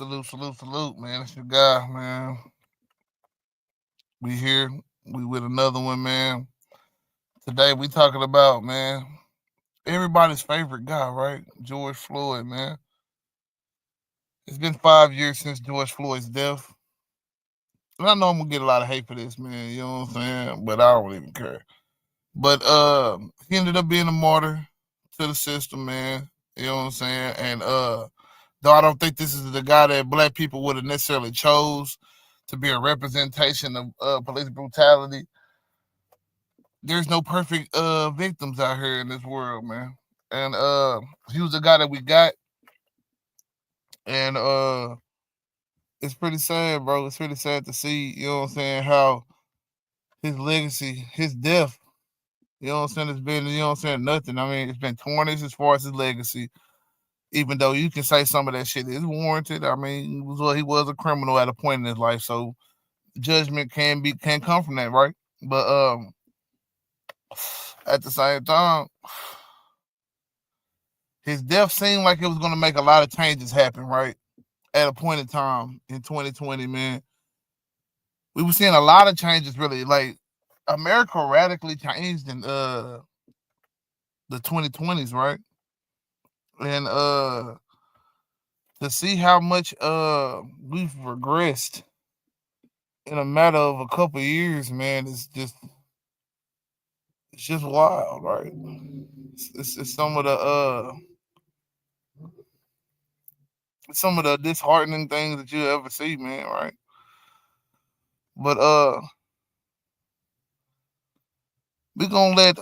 Salute, man. It's your guy, man. We here. We with another one, man. Today we talking about, man, everybody's favorite guy, right? George Floyd, man. It's been 5 years since George Floyd's death. And I know I'm gonna get a lot of hate for this, man. You know what I'm saying? But I don't even care. But he ended up being a martyr to the system, man. You know what I'm saying? And though I don't think this is the guy that black people would have necessarily chose to be a representation of police brutality. There's no perfect victims out here in this world, man. And he was the guy that we got, and it's pretty sad, bro. It's really sad to see, you know what I'm saying, how his legacy, his death, you know what I'm saying, it's been, you know what I'm saying, nothing. I mean, it's been tarnished as far as his legacy, even though you can say some of that shit is warranted. I mean, he was a criminal at a point in his life, so judgment can come from that, right? But at the same time, his death seemed like it was going to make a lot of changes happen, right? At a point in time in 2020, man, we were seeing a lot of changes. Really, like America radically changed in the 2020s, right? And to see how much we've regressed in a matter of a couple of years, man, it's just wild, right? It's some of the disheartening things that you ever see, man, right? But we gonna let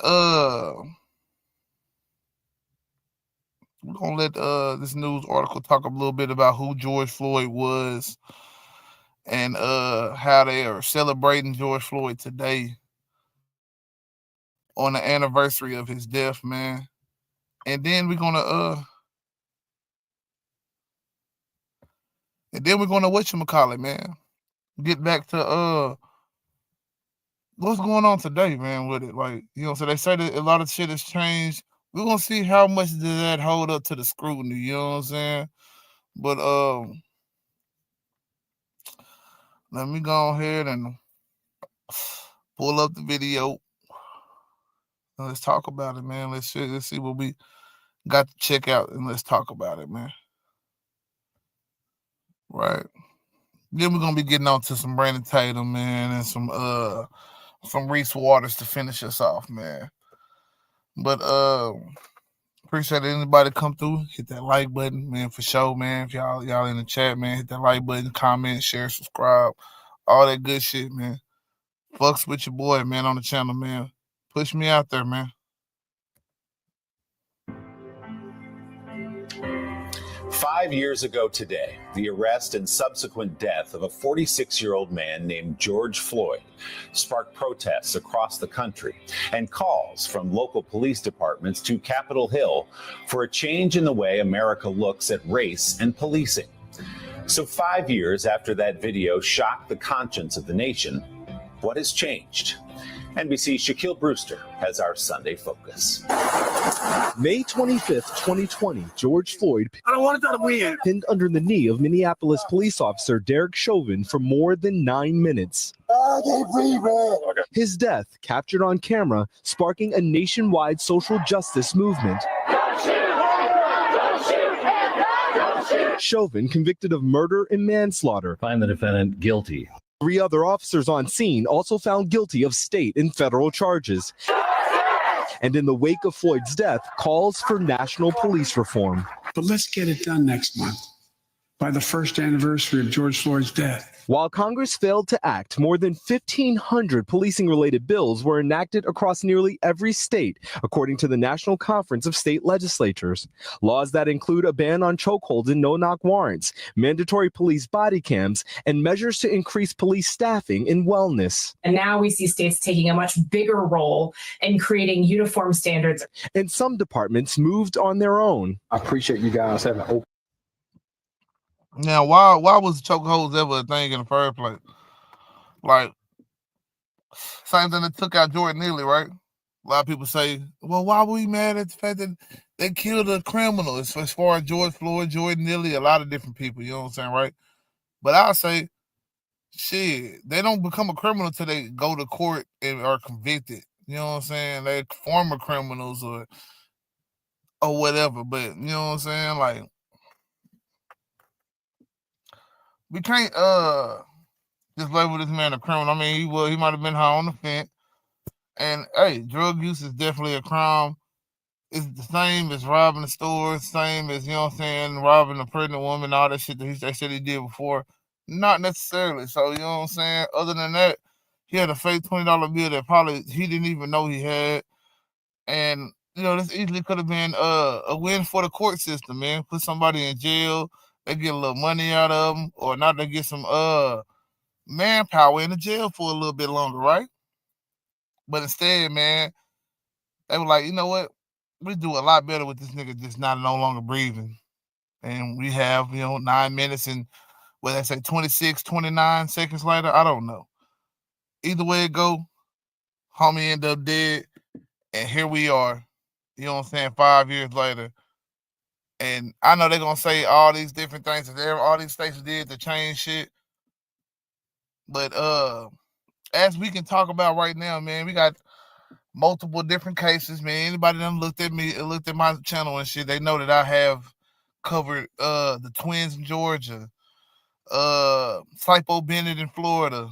this news article talk a little bit about who George Floyd was and how they are celebrating George Floyd today on the anniversary of his death, man. And then we're gonna whatchamacallit, man. Get back to what's going on today, man, with it. Like, you know, so they say that a lot of shit has changed. We're gonna see how much does that hold up to the scrutiny, you know what I'm saying? But let me go ahead and pull up the video. Let's talk about it, man. Let's see what we got to check out, and let's talk about it, man. Right. Then we're gonna be getting on to some Brandon Tatum, man, and some Reese Waters to finish us off, man. But appreciate anybody come through, hit that like button, man, for sure, man. If y'all in the chat, man, hit that like button, comment, share, subscribe, all that good shit, man. Fucks with your boy, man, on the channel, man. Push me out there, man. 5 years ago today, the arrest and subsequent death of a 46-year-old man named George Floyd sparked protests across the country and calls from local police departments to Capitol Hill for a change in the way America looks at race and policing. So 5 years after that video shocked the conscience of the nation, what has changed? NBC's Shaquille Brewster has our Sunday focus. May 25th, 2020, George Floyd pinned under the knee of Minneapolis police officer Derek Chauvin for more than 9 minutes. His death, captured on camera, sparking a nationwide social justice movement. Chauvin convicted of murder and manslaughter. Find the defendant guilty. 3 other officers on scene also found guilty of state and federal charges. And in the wake of Floyd's death, calls for national police reform. But let's get it done next month, by the first anniversary of George Floyd's death. While Congress failed to act, more than 1,500 policing-related bills were enacted across nearly every state, according to the National Conference of State Legislatures. Laws that include a ban on chokeholds and no-knock warrants, mandatory police body cams, and measures to increase police staffing and wellness. And now we see states taking a much bigger role in creating uniform standards. And some departments moved on their own. I appreciate you guys having open. Now, why was chokeholds ever a thing in the first place? Like, same thing that took out Jordan Neely, right? A lot of people say, well, why were we mad at the fact that they killed a criminal? As far as George Floyd, Jordan Neely, a lot of different people, you know what I'm saying, right? But I'll say, shit, they don't become a criminal until they go to court and are convicted. You know what I'm saying? They're former criminals or whatever. But you know what I'm saying? Like, we can't just label this man a criminal. I mean, he might have been high on the fence. And hey, drug use is definitely a crime. It's the same as robbing the store, same as, you know what I'm saying, robbing a pregnant woman, all that shit that they said he did before. Not necessarily. So, you know what I'm saying? Other than that, he had a fake $20 bill that probably he didn't even know he had. And, you know, this easily could have been a win for the court system, man. Put somebody in jail, they get a little money out of them, or not they get some manpower in the jail for a little bit longer, right? But instead, man, they were like, you know what? We do a lot better with this nigga just no longer breathing. And we have, 9 minutes and what they say, 26, 29 seconds later. I don't know. Either way it go, homie end up dead. And here we are, you know what I'm saying, 5 years later. And I know they're going to say all these different things that all these states did to change shit. But as we can talk about right now, man, we got multiple different cases, man. Anybody that looked at my channel and shit, they know that I have covered the twins in Georgia, Sypo Bennett in Florida.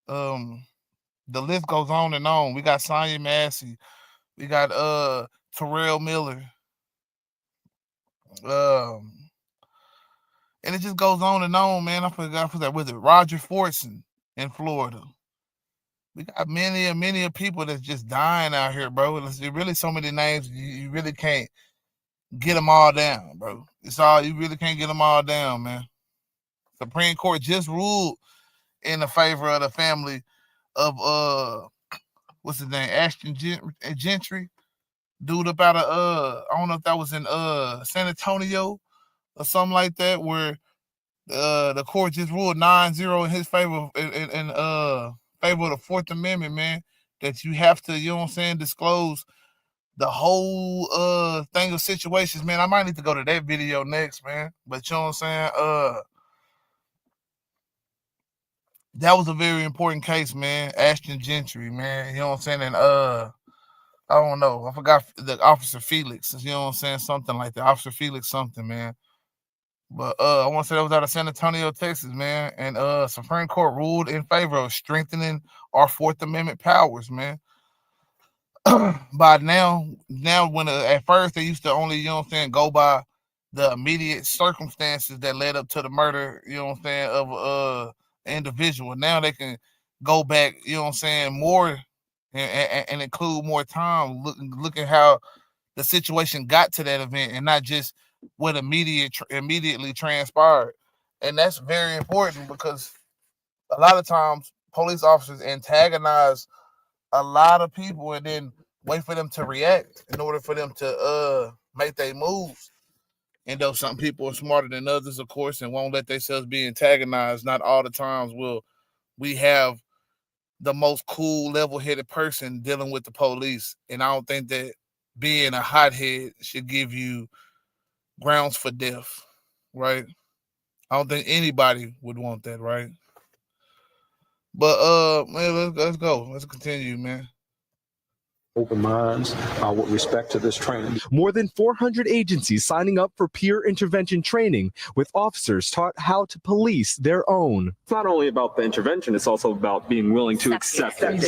The list goes on and on. We got Sonya Massey, we got Terrell Miller, and it just goes on and on, man. I forgot was it Roger Fortson in Florida. We got many people that's just dying out here, bro. There's really so many names you really can't get them all down, bro. You really can't get them all down, man. Supreme Court just ruled in the favor of the family of what's his name, Ashton Gentry, dude up out of I don't know if that was in San Antonio or something like that, where the court just ruled 9-0 in his favor in favor of the Fourth Amendment, man. That you have to, you know what I'm saying, disclose the whole thing of situations, man. I might need to go to that video next, man. But you know what I'm saying? That was a very important case, man. Ashton Gentry, man. You know what I'm saying? And I don't know. I forgot the Officer Felix. You know what I'm saying? Something like that. Officer Felix something, man. But I want to say that was out of San Antonio, Texas, man. And Supreme Court ruled in favor of strengthening our Fourth Amendment powers, man. By now when at first they used to only, you know what I'm saying, go by the immediate circumstances that led up to the murder, you know what I'm saying, of individual. Now they can go back, you know what I'm saying, more and include more time. Look at how the situation got to that event and not just what immediately transpired. And that's very important because a lot of times police officers antagonize a lot of people and then wait for them to react in order for them to make their moves. And though some people are smarter than others, of course, and won't let themselves be antagonized, not all the times will we have the most cool, level-headed person dealing with the police. And I don't think that being a hothead should give you grounds for death, right? I don't think anybody would want that, right? But man, let's go. Let's continue, man. Open minds with respect to this training. More than 400 agencies signing up for peer intervention training, with officers taught how to police their own. It's not only about the intervention, it's also about being willing to accept it.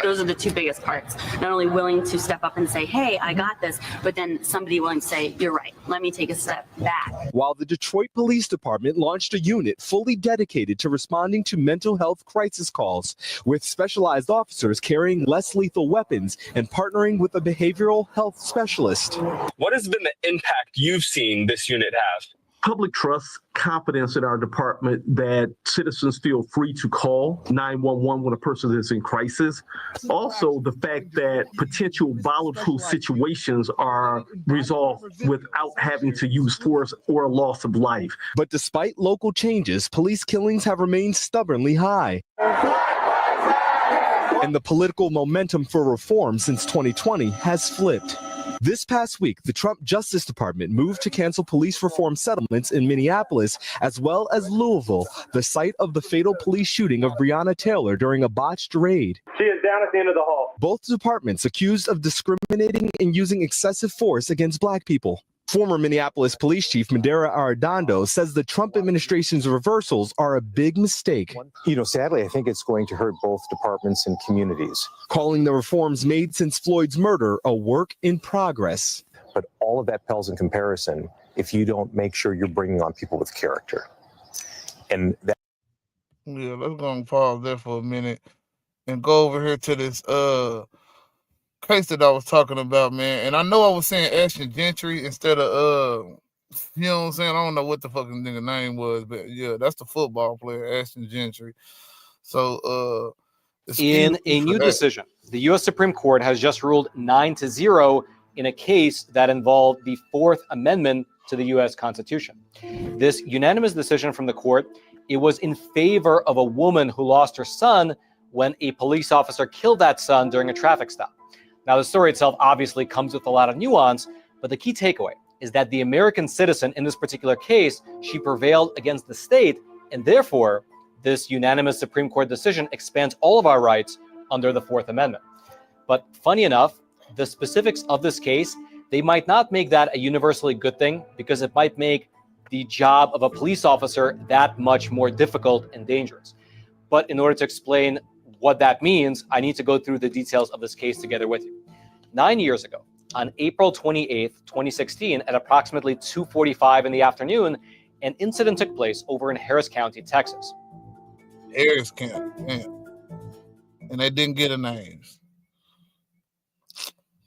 Those are the two biggest parts. Not only willing to step up and say, hey, I got this, but then somebody willing to say, you're right, let me take a step back. While the Detroit Police Department launched a unit fully dedicated to responding to mental health crisis calls, with specialized officers carrying less lethal weapons and partnering with a behavioral health specialist. What has been the impact you've seen this unit have? Public trust, confidence in our department, that citizens feel free to call 911 when a person is in crisis. Also, the fact that potential volatile situations are resolved without having to use force or a loss of life. But despite local changes, police killings have remained stubbornly high. and the political momentum for reform since 2020 has flipped. This past week, the Trump Justice Department moved to cancel police reform settlements in Minneapolis, as well as Louisville, the site of the fatal police shooting of Breonna Taylor during a botched raid. She is down at the end of the hall. Both departments accused of discriminating and using excessive force against Black people. Former Minneapolis Police Chief Madera Arredondo says the Trump administration's reversals are a big mistake. Sadly, I think it's going to hurt both departments and communities. Calling the reforms made since Floyd's murder a work in progress. But all of that pales in comparison if you don't make sure you're bringing on people with character. And that. Yeah, let's go and pause there for a minute and go over here to this case that I was talking about, man. And I know I was saying Ashton Gentry instead of you know what I'm saying? I don't know what the fucking nigga name was, but yeah, that's the football player, Ashton Gentry. So in a new decision, the U.S. Supreme Court has just ruled 9-0 in a case that involved the Fourth Amendment to the U.S. Constitution. This unanimous decision from the court, it was in favor of a woman who lost her son when a police officer killed that son during a traffic stop. Now, the story itself obviously comes with a lot of nuance, but the key takeaway is that the American citizen in this particular case, she prevailed against the state, and therefore, this unanimous Supreme Court decision expands all of our rights under the Fourth Amendment. But funny enough, the specifics of this case, they might not make that a universally good thing because it might make the job of a police officer that much more difficult and dangerous. But in order to explain what that means, I need to go through the details of this case together with you. 9 years ago, on April 28th, 2016, at approximately 2:45 in the afternoon, an incident took place over in Harris County, Texas. Harris County, man. And they didn't get a names.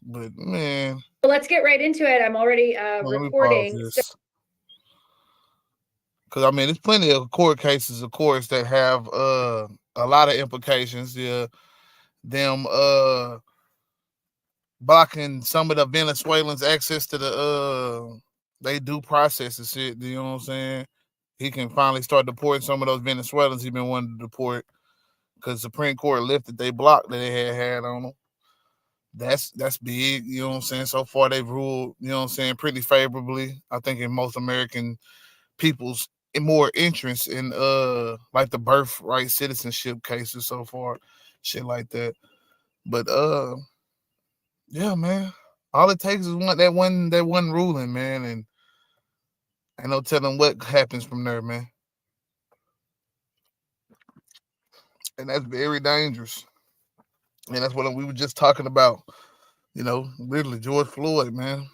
But man. Well, let's get right into it. I'm already recording. Because I mean, there's plenty of court cases, of course, that have a lot of implications. Yeah, them blocking some of the Venezuelans' access to the they due process and shit. You know what I'm saying? He can finally start deporting some of those Venezuelans he's been wanting to deport because the Supreme Court lifted they block that they had on them. That's big. You know what I'm saying? So far they've ruled, you know what I'm saying, pretty favorably. I think in most American people's more interest in like the birthright citizenship cases so far, shit like that. But yeah, man, all it takes is that one ruling, man, and ain't no telling what happens from there, man. And that's very dangerous. And that's what we were just talking about, you know, literally George Floyd, man.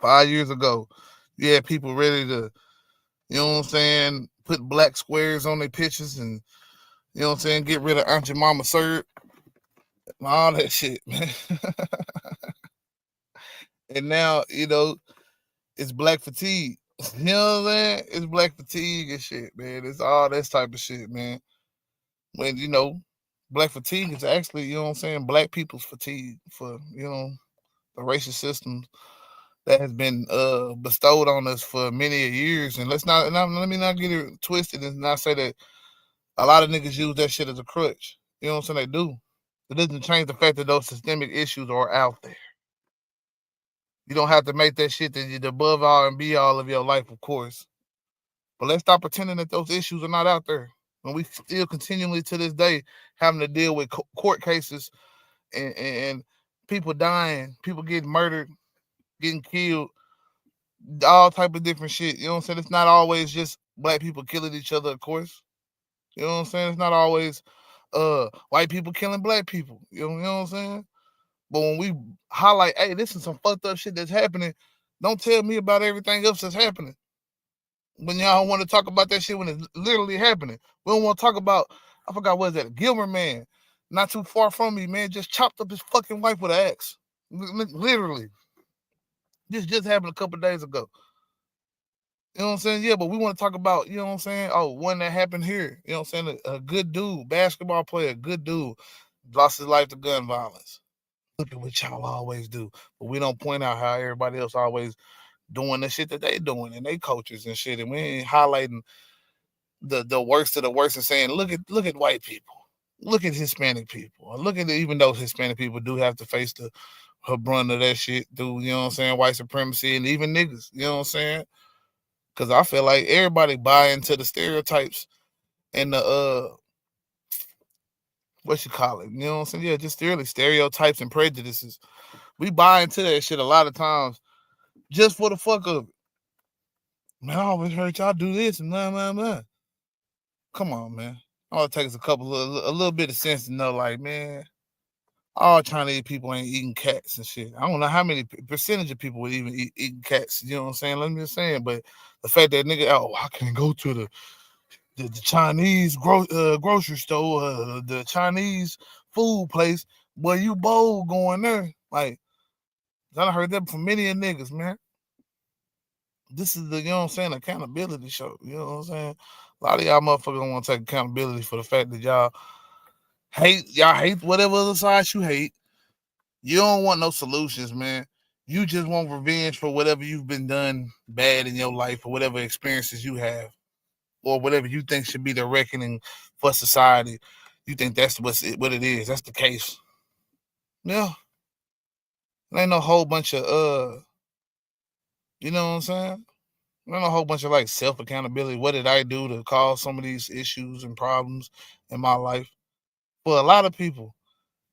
5 years ago, you had people ready to, you know what I'm saying, put black squares on their pictures and, you know what I'm saying, get rid of Aunt Jemima syrup and all that shit, man. And now, you know, it's black fatigue. You know what I'm saying? It's black fatigue and shit, man. It's all this type of shit, man. When, you know, black fatigue is actually, you know what I'm saying, black people's fatigue for, you know, the racist systems that has been bestowed on us for many years. And let me not get it twisted and not say that a lot of niggas use that shit as a crutch. You know what I'm saying? They do. It doesn't change the fact that those systemic issues are out there. You don't have to make that shit that you're above all and be all of your life, of course. But let's stop pretending that those issues are not out there. When we still continually to this day having to deal with court cases and people dying, people getting murdered, getting killed, all type of different shit. You know what I'm saying? It's not always just black people killing each other, of course. You know what I'm saying? It's not always white people killing black people. You know what I'm saying? But when we highlight, hey, this is some fucked up shit that's happening, don't tell me about everything else that's happening. When y'all want to talk about that shit when it's literally happening. We don't want to talk about, I forgot what was that, Gilmer man, not too far from me, man, just chopped up his fucking wife with an axe. Literally. This just happened a couple of days ago. You know what I'm saying? Yeah, but we want to talk about, you know what I'm saying? Oh, one that happened here. You know what I'm saying? A good dude, basketball player, good dude, lost his life to gun violence. Look at what y'all always do. But we don't point out how everybody else always doing the shit that they doing and they coaches and shit. And we ain't highlighting the worst of the worst and saying, look at white people. look at Hispanic people. Look at even though Hispanic people do have to face the brunt of that shit through, you know what I'm saying, white supremacy and even niggas, you know what I'm saying? Because I feel like everybody buy into the stereotypes and the what you call it, you know what I'm saying? Yeah, just really stereotypes and prejudices. We buy into that shit a lot of times just for the fuck of it. Man, I always heard y'all do this and blah, blah, blah. Come on, man. All it takes a little bit of sense to know, like, man, all Chinese people ain't eating cats and shit. I don't know how many percentage of people would even eating cats. You know what I'm saying? Let me just saying, but the fact that nigga, I can't go to the Chinese grocery store, the Chinese food place. Boy, you bold going there. Like, I heard that from many niggas, man. This is the, you know what I'm saying, accountability show. You know what I'm saying? A lot of y'all motherfuckers don't want to take accountability for the fact that y'all hate whatever other side you hate. You don't want no solutions, man. You just want revenge for whatever you've been done bad in your life or whatever experiences you have or whatever you think should be the reckoning for society. You think that's what it is. That's the case. Yeah. There ain't no whole bunch of, you know what I'm saying? There ain't a whole bunch of like self-accountability. What did I do to cause some of these issues and problems in my life? For a lot of people,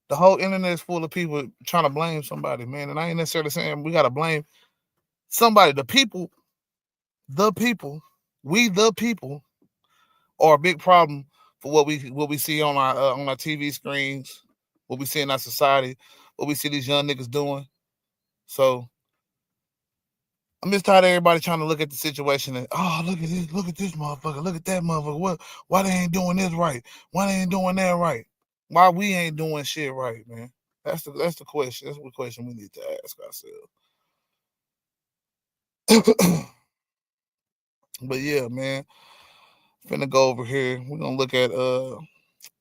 the whole internet is full of people trying to blame somebody, man. And I ain't necessarily saying we got to blame somebody. The people, we the people are a big problem for what we see on our TV screens, what we see in our society, what we see these young niggas doing. So I'm just tired of everybody trying to look at the situation and look at this motherfucker, look at that motherfucker. Why they ain't doing this right? Why they ain't doing that right? Why we ain't doing shit right, man? That's the question. That's the question we need to ask ourselves. But yeah, man. Finna go over here. We're gonna look at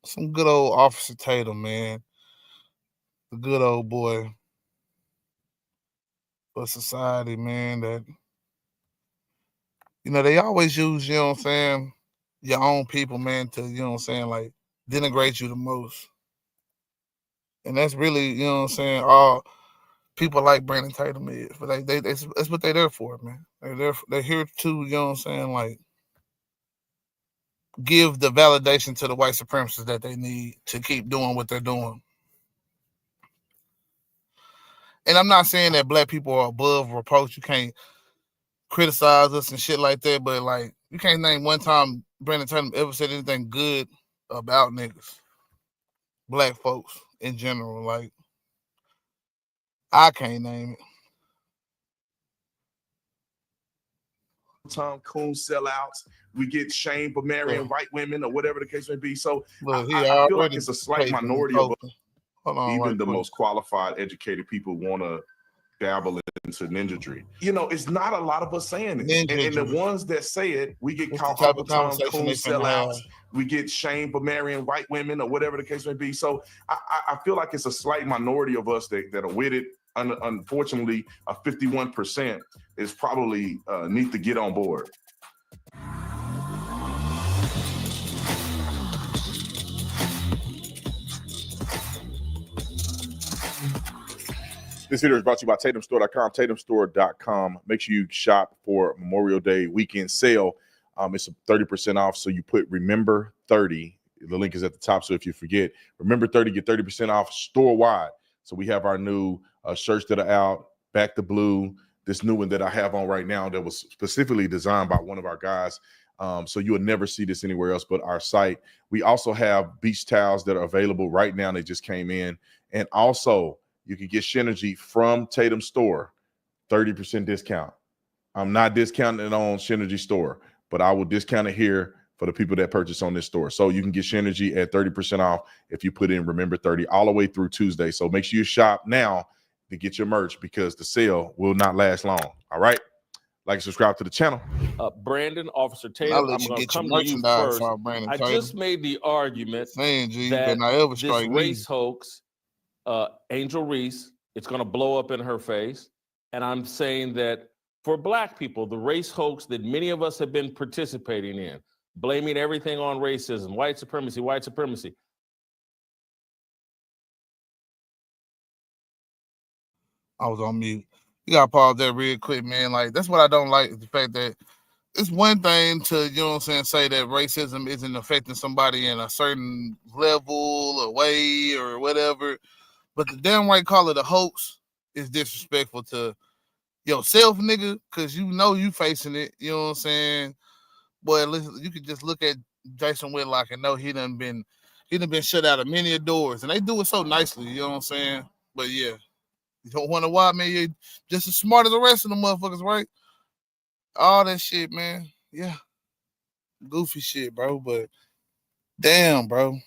some good old Officer Tatum, man. The good old boy for society, man, that they always use, you know what I'm saying, your own people, man, to, you know what I'm saying, like denigrate you the most. And that's really, you know what I'm saying, all people like Brandon Tatum is. But that's what they're there for, man. They're here to, you know what I'm saying, like give the validation to the white supremacists that they need to keep doing what they're doing. And I'm not saying that black people are above reproach. You can't criticize us and shit like that, but like you can't name one time Brandon Tatum ever said anything good about niggas, black folks in general. Like I can't name it. Tom Coon sellouts. We get shamed for marrying white women or whatever the case may be. So Look, I feel like it's a slight minority of us. Even the most qualified, educated people want to dabble into ninjatry. It's not a lot of us saying it. And the ones that say it, we get caught up with Tom Coon sellouts. We get shamed for marrying white women or whatever the case may be. So I feel like it's a slight minority of us that are with it. Unfortunately, 51% is probably need to get on board. This video is brought to you by TatumStore.com, TatumStore.com. Make sure you shop for Memorial Day weekend sale. It's 30% off, so you put Remember 30. The link is at the top, so if you forget, Remember 30, get 30% off store-wide. So we have our new shirts that are out, Back to Blue, this new one that I have on right now that was specifically designed by one of our guys. So you will never see this anywhere else but our site. We also have beach towels that are available right now. They just came in. And also, you can get Synergy from Tatum Store, 30% discount. I'm not discounting it on Synergy Store, but I will discount it here for the people that purchase on this store. So you can get Synergy at 30% off if you put in Remember 30 all the way through Tuesday. So make sure you shop now to get your merch because the sale will not last long. All right? Like and subscribe to the channel. Brandon, Officer Tatum, I'm going to come to you first. I just made the argument that this race hoax, Angel Reese, it's going to blow up in her face. And I'm saying that for black people, the race hoax that many of us have been participating in, blaming everything on racism, white supremacy, I was on mute. You gotta pause that real quick, man. Like, that's what I don't like, is the fact that it's one thing to, you know what I'm saying, say that racism isn't affecting somebody in a certain level or way or whatever, but the damn right call it a hoax is disrespectful to yourself, nigga, because you know you facing it. You know what I'm saying? Boy, listen, you could just look at Jason Whitlock and know he done been shut out of many doors, and they do it so nicely. You know what I'm saying? But yeah, you don't wonder why, man. You're just as smart as the rest of the motherfuckers, right? All that shit, man. Yeah, goofy shit, bro. But damn, bro,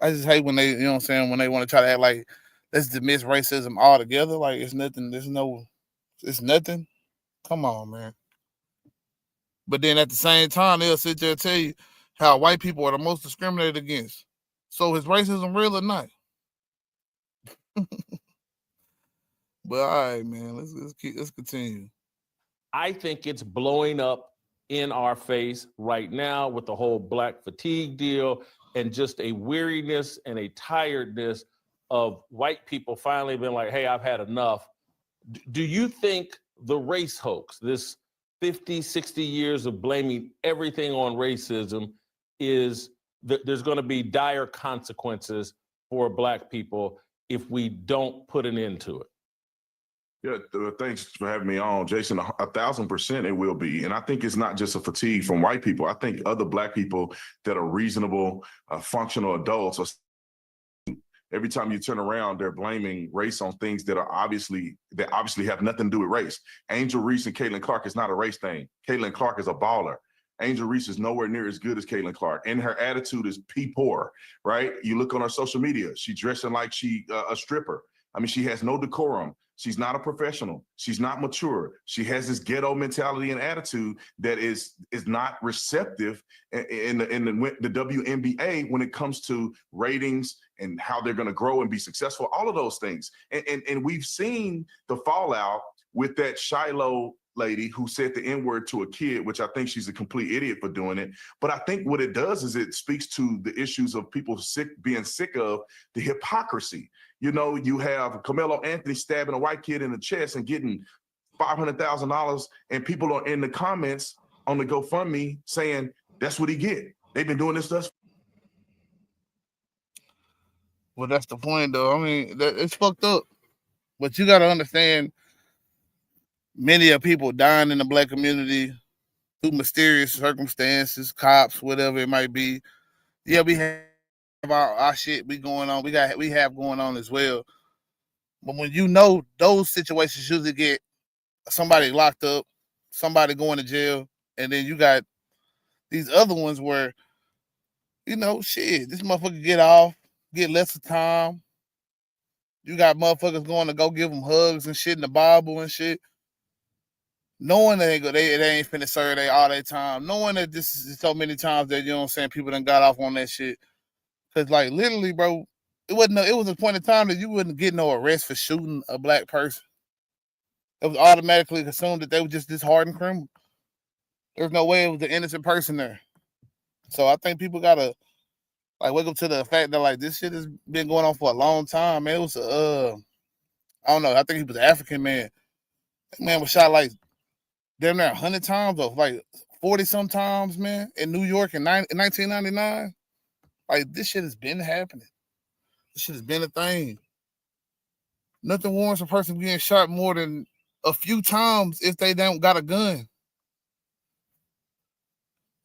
I just hate when they, you know what I'm saying, when they want to try to act like let's dismiss racism altogether. Like it's nothing. It's nothing. Come on, man. But then at the same time, they'll sit there and tell you how white people are the most discriminated against. So is racism real or not? But all right, man, let's continue. I think it's blowing up in our face right now with the whole black fatigue deal and just a weariness and a tiredness of white people finally being like, hey, I've had enough. Do you think the race hoax, this 50, 60 years of blaming everything on racism, is that there's going to be dire consequences for black people if we don't put an end to it? Yeah, thanks for having me on, Jason. 1,000% it will be. And I think it's not just a fatigue from white people. I think other black people that are reasonable, functional adults are, every time you turn around, they're blaming race on things that obviously have nothing to do with race. Angel Reese and Caitlin Clark is not a race thing. Caitlin Clark is a baller. Angel Reese is nowhere near as good as Caitlin Clark, and her attitude is poor, right? You look on her social media, she's dressing like she a stripper. I mean, she has no decorum. She's not a professional. She's not mature. She has this ghetto mentality and attitude that is not receptive in the WNBA when it comes to ratings and how they're going to grow and be successful, all of those things. And we've seen the fallout with that Shiloh lady who said the N-word to a kid, which I think she's a complete idiot for doing it. But I think what it does is it speaks to the issues of people being sick of the hypocrisy. You know, you have Carmelo Anthony stabbing a white kid in the chest and getting $500,000, and people are in the comments on the GoFundMe saying that's what he get. They've been doing this to us. Well, that's the point, though. I mean, it's fucked up. But you got to understand, many of people dying in the black community through mysterious circumstances, cops, whatever it might be. Yeah, we have our shit we going on. We have going on as well. But when you know those situations usually get somebody locked up, somebody going to jail, and then you got these other ones where, you know, shit, this motherfucker get off, get less of time. You got motherfuckers going to go give them hugs and shit in the Bible and shit, knowing they ain't finna serve they all that time, knowing that this is so many times that, you know what I'm saying, people done got off on that shit. Cause like literally, bro, it was a point in time that you wouldn't get no arrest for shooting a black person. It was automatically assumed that they were just this hardened criminal. There's no way it was an innocent person there. So I think people gotta like wake up to the fact that like this shit has been going on for a long time. Man, it was I don't know. I think he was an African man. That man was shot like damn near 100 times, or like 40 sometimes, man, in New York in 1999. Like this shit has been happening. This shit has been a thing. Nothing warrants a person getting shot more than a few times if they don't got a gun.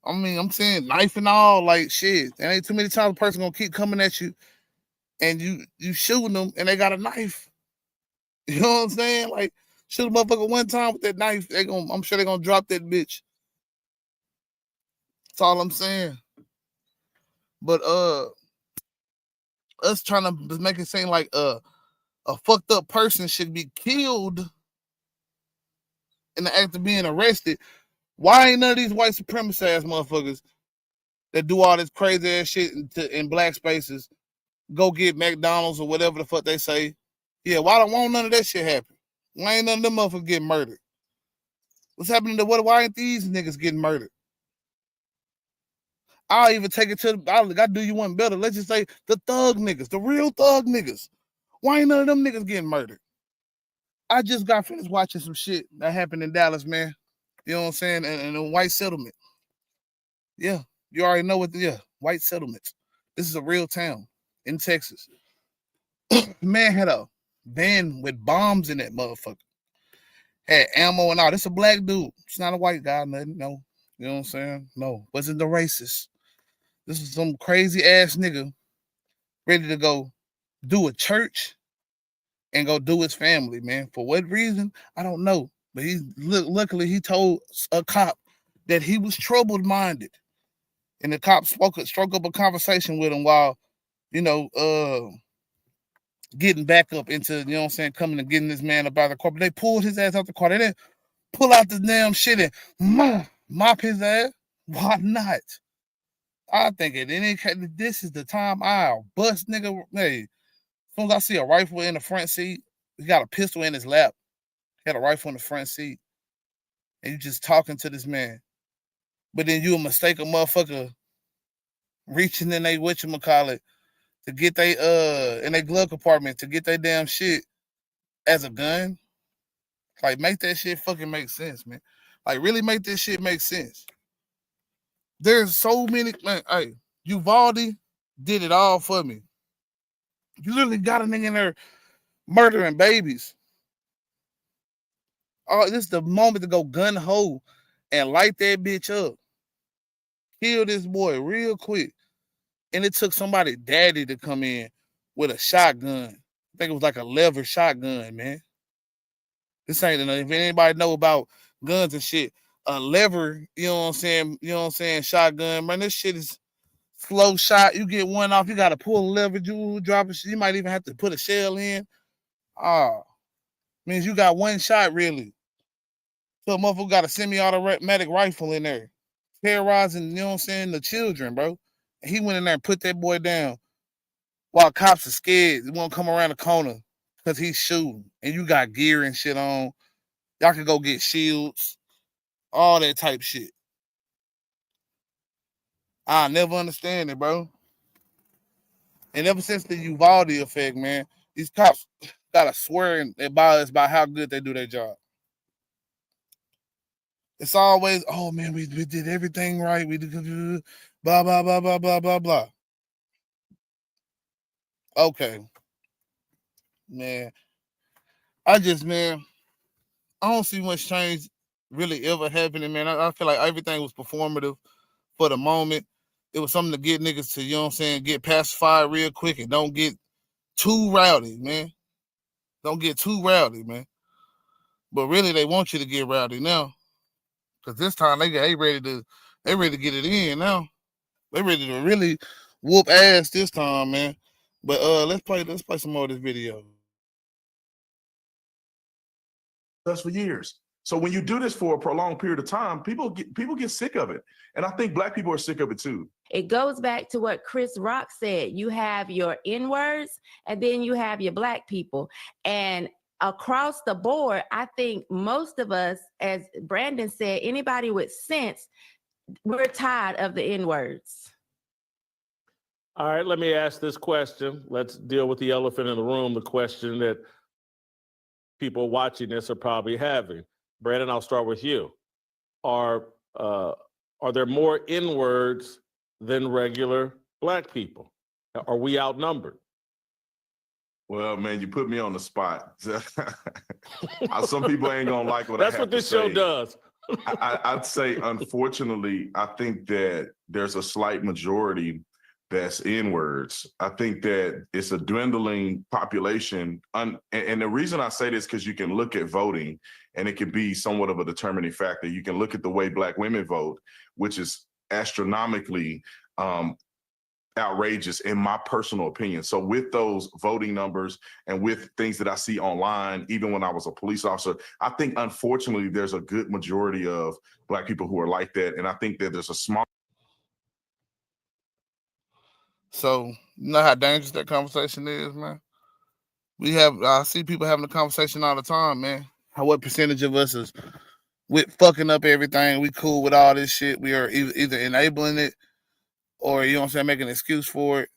I mean, I'm saying knife and all, like shit. There ain't too many times a person gonna keep coming at you and you shooting them and they got a knife. You know what I'm saying? Like shoot a motherfucker one time with that knife, I'm sure they're gonna drop that bitch. That's all I'm saying. But us trying to make it seem like a fucked up person should be killed in the act of being arrested. Why ain't none of these white supremacist ass motherfuckers that do all this crazy ass shit in black spaces go get McDonald's or whatever the fuck they say? Yeah, why none of that shit happen? Why ain't none of them motherfuckers getting murdered? What's happening to why ain't these niggas getting murdered? I'll even take it to I do you one better. Let's just say the thug niggas, the real thug niggas. Why ain't none of them niggas getting murdered? I just got finished watching some shit that happened in Dallas, man. You know what I'm saying? And a white settlement. Yeah, you already know what. White settlements. This is a real town in Texas. Man had a van with bombs in that motherfucker. Had ammo and all. This a black dude. It's not a white guy, nothing. No. You know what I'm saying? No. Wasn't the racist. This is some crazy ass nigga ready to go do a church and go do his family, man. For what reason? I don't know. But luckily he told a cop that he was troubled minded. And the cop struck up a conversation with him while, getting back up into, coming and getting this man up out of the car. But they pulled his ass out the car. They didn't pull out the damn shit and mop his ass. Why not? I think at any case, this is the time I'll bust nigga. Hey, as soon as I see a rifle in the front seat, he got a pistol in his lap. He had a rifle in the front seat. And you just talking to this man. But then you a mistake a motherfucker reaching in they whatchamacallit to get they in their glove compartment to get their damn shit as a gun. Like, make that shit fucking make sense, man. Like, really make this shit make sense. There's so many, man. Hey, Uvalde did it all for me. You literally got a nigga in there murdering babies. Oh, this is the moment to go gun ho and light that bitch up. Kill this boy real quick. And it took somebody daddy to come in with a shotgun. I think it was like a lever shotgun, man. This ain't enough. If anybody know about guns and shit, a lever, you know what I'm saying, shotgun, man, this shit is slow shot. You get one off, you got to pull a lever, you drop it. You might even have to put a shell in. Means you got one shot, really. So a motherfucker got a semi-automatic rifle in there, terrorizing, the children, bro. And he went in there and put that boy down while cops are scared. They won't come around the corner because he's shooting. And you got gear and shit on. Y'all can go get shields, all that type shit. I never understand it, bro. And ever since the Uvalde effect, man, these cops gotta swear about how good they do their job. It's always, oh man, we did everything right. We did blah blah blah blah blah blah blah. Okay, man. I don't see much change really ever happening, man. I feel like everything was performative for the moment. It was something to get niggas to, get pacified real quick and don't get too rowdy, man. Don't get too rowdy, man. But really, they want you to get rowdy now. Because this time they ready to get it in now. They ready to really whoop ass this time, man. But let's play some more of this video. Us for years. So when you do this for a prolonged period of time, people get sick of it. And I think Black people are sick of it too. It goes back to what Chris Rock said. You have your N-words and then you have your Black people. And across the board, I think most of us, as Brandon said, anybody with sense, we're tired of the N-words. All right, let me ask this question. Let's deal with the elephant in the room, the question that people watching this are probably having. Brandon, I'll start with you. Are there more N-words than regular Black people? Are we outnumbered? Well, man, you put me on the spot. Some people ain't gonna like what I have to say. That's what this show does. I'd say, unfortunately, I think that there's a slight majority that's N-words. I think that it's a dwindling population. And the reason I say this, because you can look at voting and it can be somewhat of a determining factor. You can look at the way Black women vote, which is astronomically outrageous in my personal opinion. So with those voting numbers and with things that I see online, even when I was a police officer, I think unfortunately there's a good majority of Black people who are like that. And I think that there's a small. So you know how dangerous that conversation is, man? I see people having a conversation all the time, man. What percentage of us is with fucking up everything? We cool with all this shit. We are either enabling it or, making an excuse for it.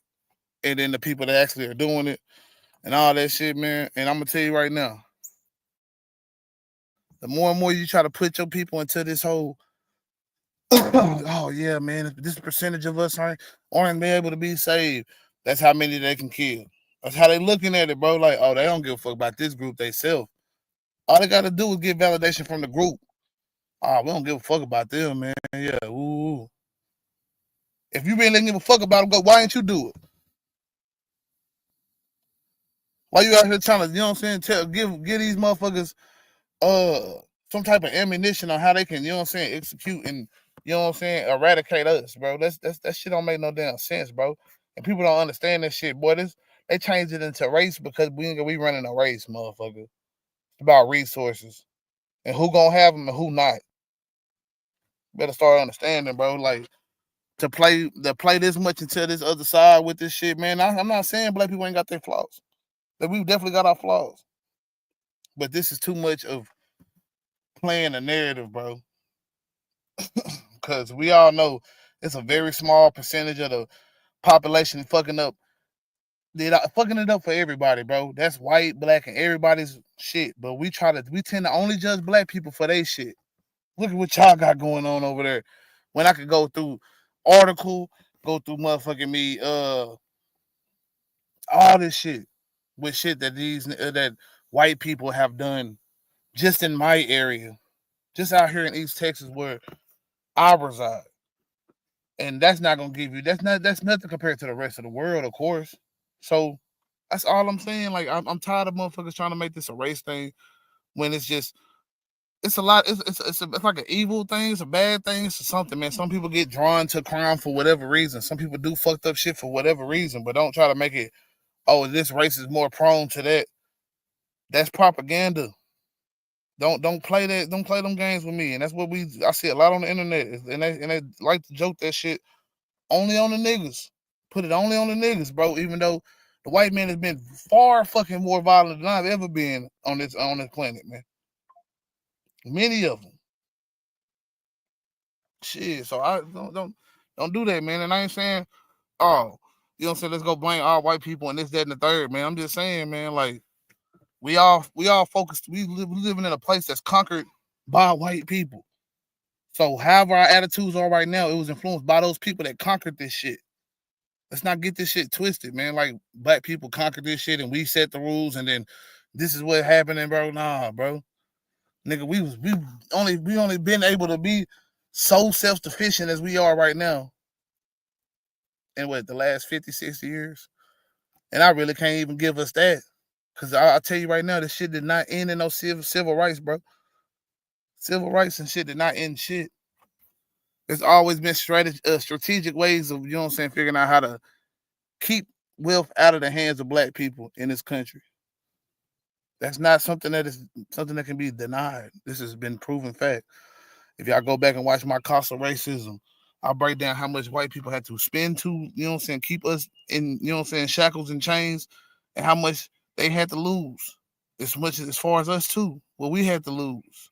And then the people that actually are doing it and all that shit, man. And I'm going to tell you right now, The more and more you try to put your people into this whole, oh yeah, man, this percentage of us aren't be able to be saved. That's how many they can kill. That's how they looking at it, bro. Like, oh, they don't give a fuck about this group they self. All they got to do is get validation from the group. We don't give a fuck about them, man. Yeah, ooh. If you really didn't give a fuck about them, go. Why didn't you do it? Why you out here trying to, you know what I'm saying? Give these motherfuckers some type of ammunition on how they can, you know what I'm saying, execute and, you know what I'm saying, eradicate us, bro. That shit don't make no damn sense, bro. And people don't understand that shit, boy. They changed it into race because we running a race, motherfucker. It's about resources and who gonna have them and who not. Better start understanding, bro. Like to play this much into this other side with this shit, man. I'm not saying black people ain't got their flaws. That we definitely got our flaws, but this is too much of playing a narrative, bro. Because we all know it's a very small percentage of the population fucking it up for everybody, bro. That's white, black, and everybody's shit. But we tend to only judge black people for their shit. Look at what y'all got going on over there. When I could go through article, go through motherfucking me, all this shit with shit that that white people have done just in my area, just out here in East Texas where I reside. And that's not gonna give you that's nothing compared to the rest of the world, of course. So that's all I'm saying. Like I'm tired of motherfuckers trying to make this a race thing when it's just it's a lot. It's like an evil thing. It's a bad thing. It's something, man. Some people get drawn to crime for whatever reason. Some people do fucked up shit for whatever reason, but don't try to make it. Oh, this race is more prone to that. That's propaganda. Don't play that. Don't play them games with me. And that's what I see a lot on the internet. And they like to joke that shit only on the niggas. Put it only on the niggas, bro. Even though the white man has been far fucking more violent than I've ever been on this planet, man. Many of them. Shit. So I don't do that, man. And I ain't saying, oh, you know what I'm saying, let's go blame all white people and this, that, and the third, man. I'm just saying, man, like we all focused. We living in a place that's conquered by white people. So however our attitudes are right now, it was influenced by those people that conquered this shit. Let's not get this shit twisted, man. Like black people conquered this shit and we set the rules and then this is what happening, bro. Nah, bro. Nigga, we only been able to be so self-sufficient as we are right now in the last 50, 60 years. And I really can't even give us that. Cause I'll tell you right now, this shit did not end in no civil rights, bro. Civil rights and shit did not end shit. There's always been strategic ways of, you know what I'm saying, figuring out how to keep wealth out of the hands of black people in this country. That's not something that can be denied. This has been proven fact. If y'all go back and watch my Cost of Racism, I'll break down how much white people had to spend to, you know what I'm saying, keep us in, you know what I'm saying, shackles and chains, and how much they had to lose. As much as far as us too, what we had to lose.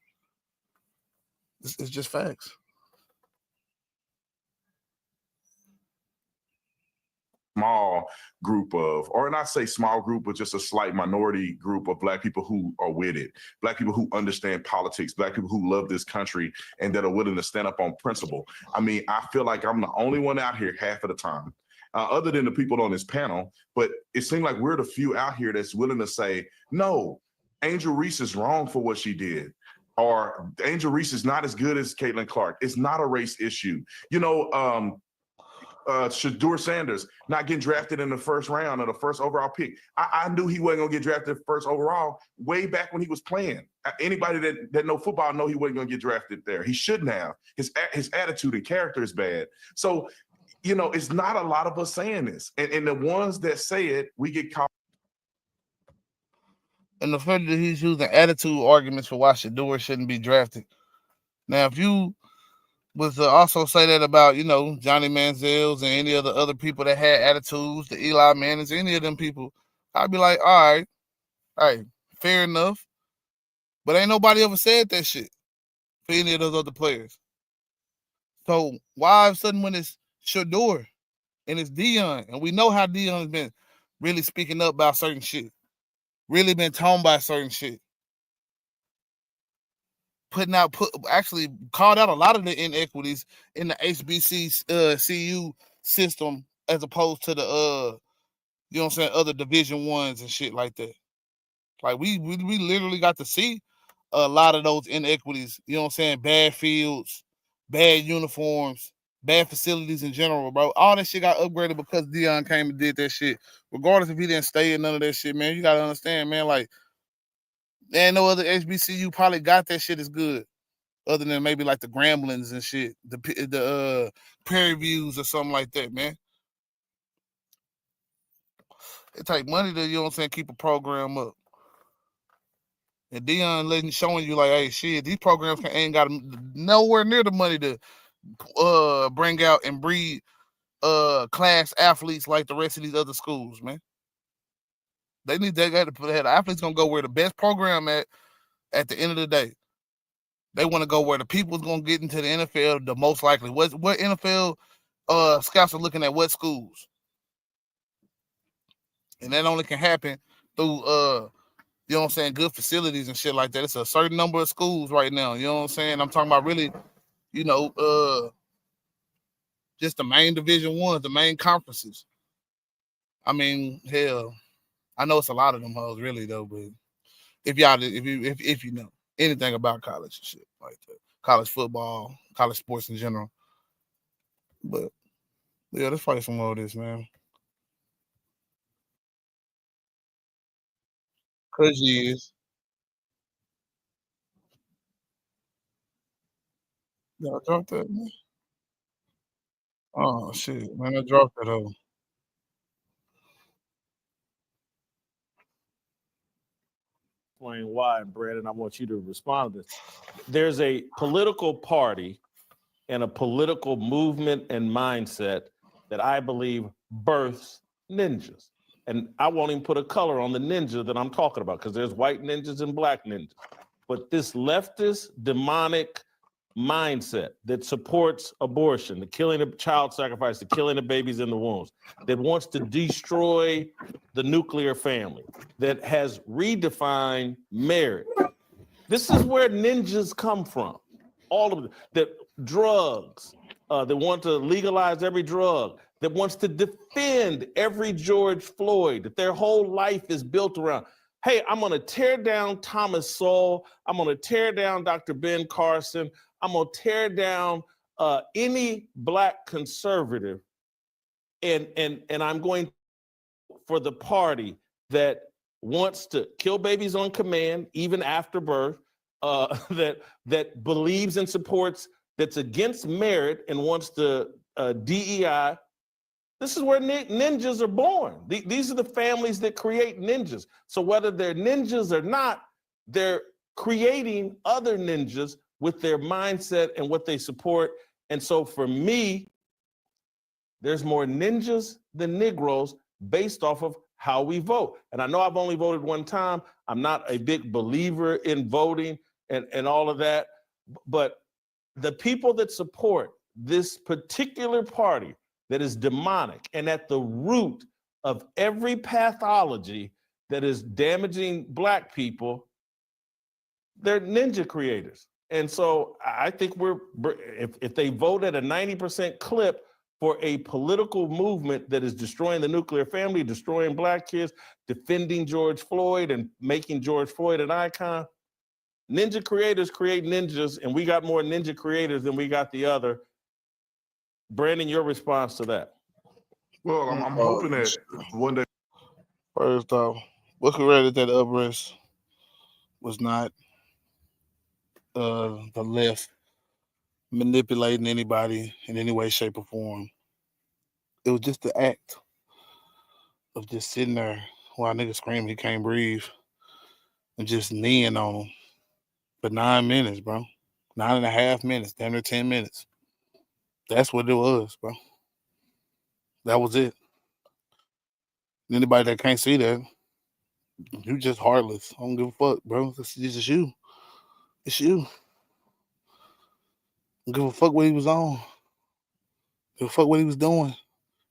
It's just facts. Small group of, or not say small group, but just a slight minority group of black people who are with it, black people who understand politics, black people who love this country and that are willing to stand up on principle. I mean, I feel like I'm the only one out here half of the time, other than the people on this panel, but it seems like we're the few out here that's willing to say, no, Angel Reese is wrong for what she did. Or Angel Reese is not as good as Caitlin Clark. It's not a race issue. You know, Shedeur Sanders not getting drafted in the first round or the first overall pick. I knew he wasn't gonna get drafted first overall way back when he was playing. Anybody that know football know he wasn't gonna get drafted there. He shouldn't have. His attitude and character is bad. So, you know, it's not a lot of us saying this. And the ones that say it, we get caught. And the fact that he's using attitude arguments for why Shedeur shouldn't be drafted. Now, if you was to also say that about, you know, Johnny Manziel's and any of the other people that had attitudes, the Eli Mannings, any of them people, I'd be like, all right, fair enough. But ain't nobody ever said that shit for any of those other players. So why all of a sudden when it's Shedeur and it's Deion, and we know how Deion has been really speaking up about certain shit, really been talking about certain shit. actually called out a lot of the inequities in the HBC CU system as opposed to the you know what I'm saying, other Division Ones and shit like that. Like we literally got to see a lot of those inequities, you know what I'm saying? Bad fields, bad uniforms, bad facilities in general, bro. All that shit got upgraded because Dion came and did that shit. Regardless if he didn't stay in none of that shit, man, you gotta understand, man, like there ain't no other HBCU probably got that shit as good. Other than maybe like the Gramblings and shit, the Prairie Views or something like that, man. It take money to, you know what I'm saying, keep a program up. And Dion showing you like, hey, shit, these programs ain't got nowhere near the money to bring out and breed class athletes like the rest of these other schools, man. They got to put the athletes gonna go where the best program at the end of the day. They want to go where the people's gonna get into the NFL the most likely. What NFL scouts are looking at what schools? And that only can happen through you know what I'm saying, good facilities and shit like that. It's a certain number of schools right now. You know what I'm saying? I'm talking about really, you know, just the main Division Ones, the main conferences. I mean, hell, I know it's a lot of them hoes, really though. But if you know anything about college and shit like that, college football, college sports in general. But yeah, let's fight some more of this, man. Cause she is. Yeah, I dropped that, man. Oh shit, man, I dropped that hoe. Explain why, Brandon. I want you to respond to this. There's a political party and a political movement and mindset that I believe births ninjas. And I won't even put a color on the ninja that I'm talking about because there's white ninjas and black ninjas. But this leftist, demonic mindset that supports abortion, the killing of child sacrifice, the killing of babies in the wombs, that wants to destroy the nuclear family, that has redefined marriage. This is where ninjas come from. All of that drugs, that want to legalize every drug, that wants to defend every George Floyd, that their whole life is built around, hey, I'm going to tear down Thomas Sowell. I'm going to tear down Dr. Ben Carson. I'm going to tear down any black conservative. And I'm going for the party that wants to kill babies on command, even after birth, that believes and supports, that's against merit and wants to DEI. This is where ninjas are born. These are the families that create ninjas. So whether they're ninjas or not, they're creating other ninjas with their mindset and what they support. And so for me, there's more ninjas than Negroes based off of how we vote. And I know I've only voted one time. I'm not a big believer in voting and all of that. But the people that support this particular party that is demonic and at the root of every pathology that is damaging black people, they're ninja creators. And so I think if they vote at a 90% clip for a political movement that is destroying the nuclear family, destroying black kids, defending George Floyd and making George Floyd an icon, ninja creators create ninjas, and we got more ninja creators than we got the other. Brandon, your response to that? Well, I'm hoping that one day. First off, we corrected that arrest was not the left manipulating anybody in any way, shape, or form. It was just the act of just sitting there while niggas screaming he can't breathe and just kneeing on him for 9 minutes, bro. 9.5 minutes, damn near 10 minutes. That's what it was, bro. That was it. Anybody that can't see that, you just heartless. I don't give a fuck, bro. It's just you. It's you. Don't give a fuck what he was on. Give a fuck what he was doing.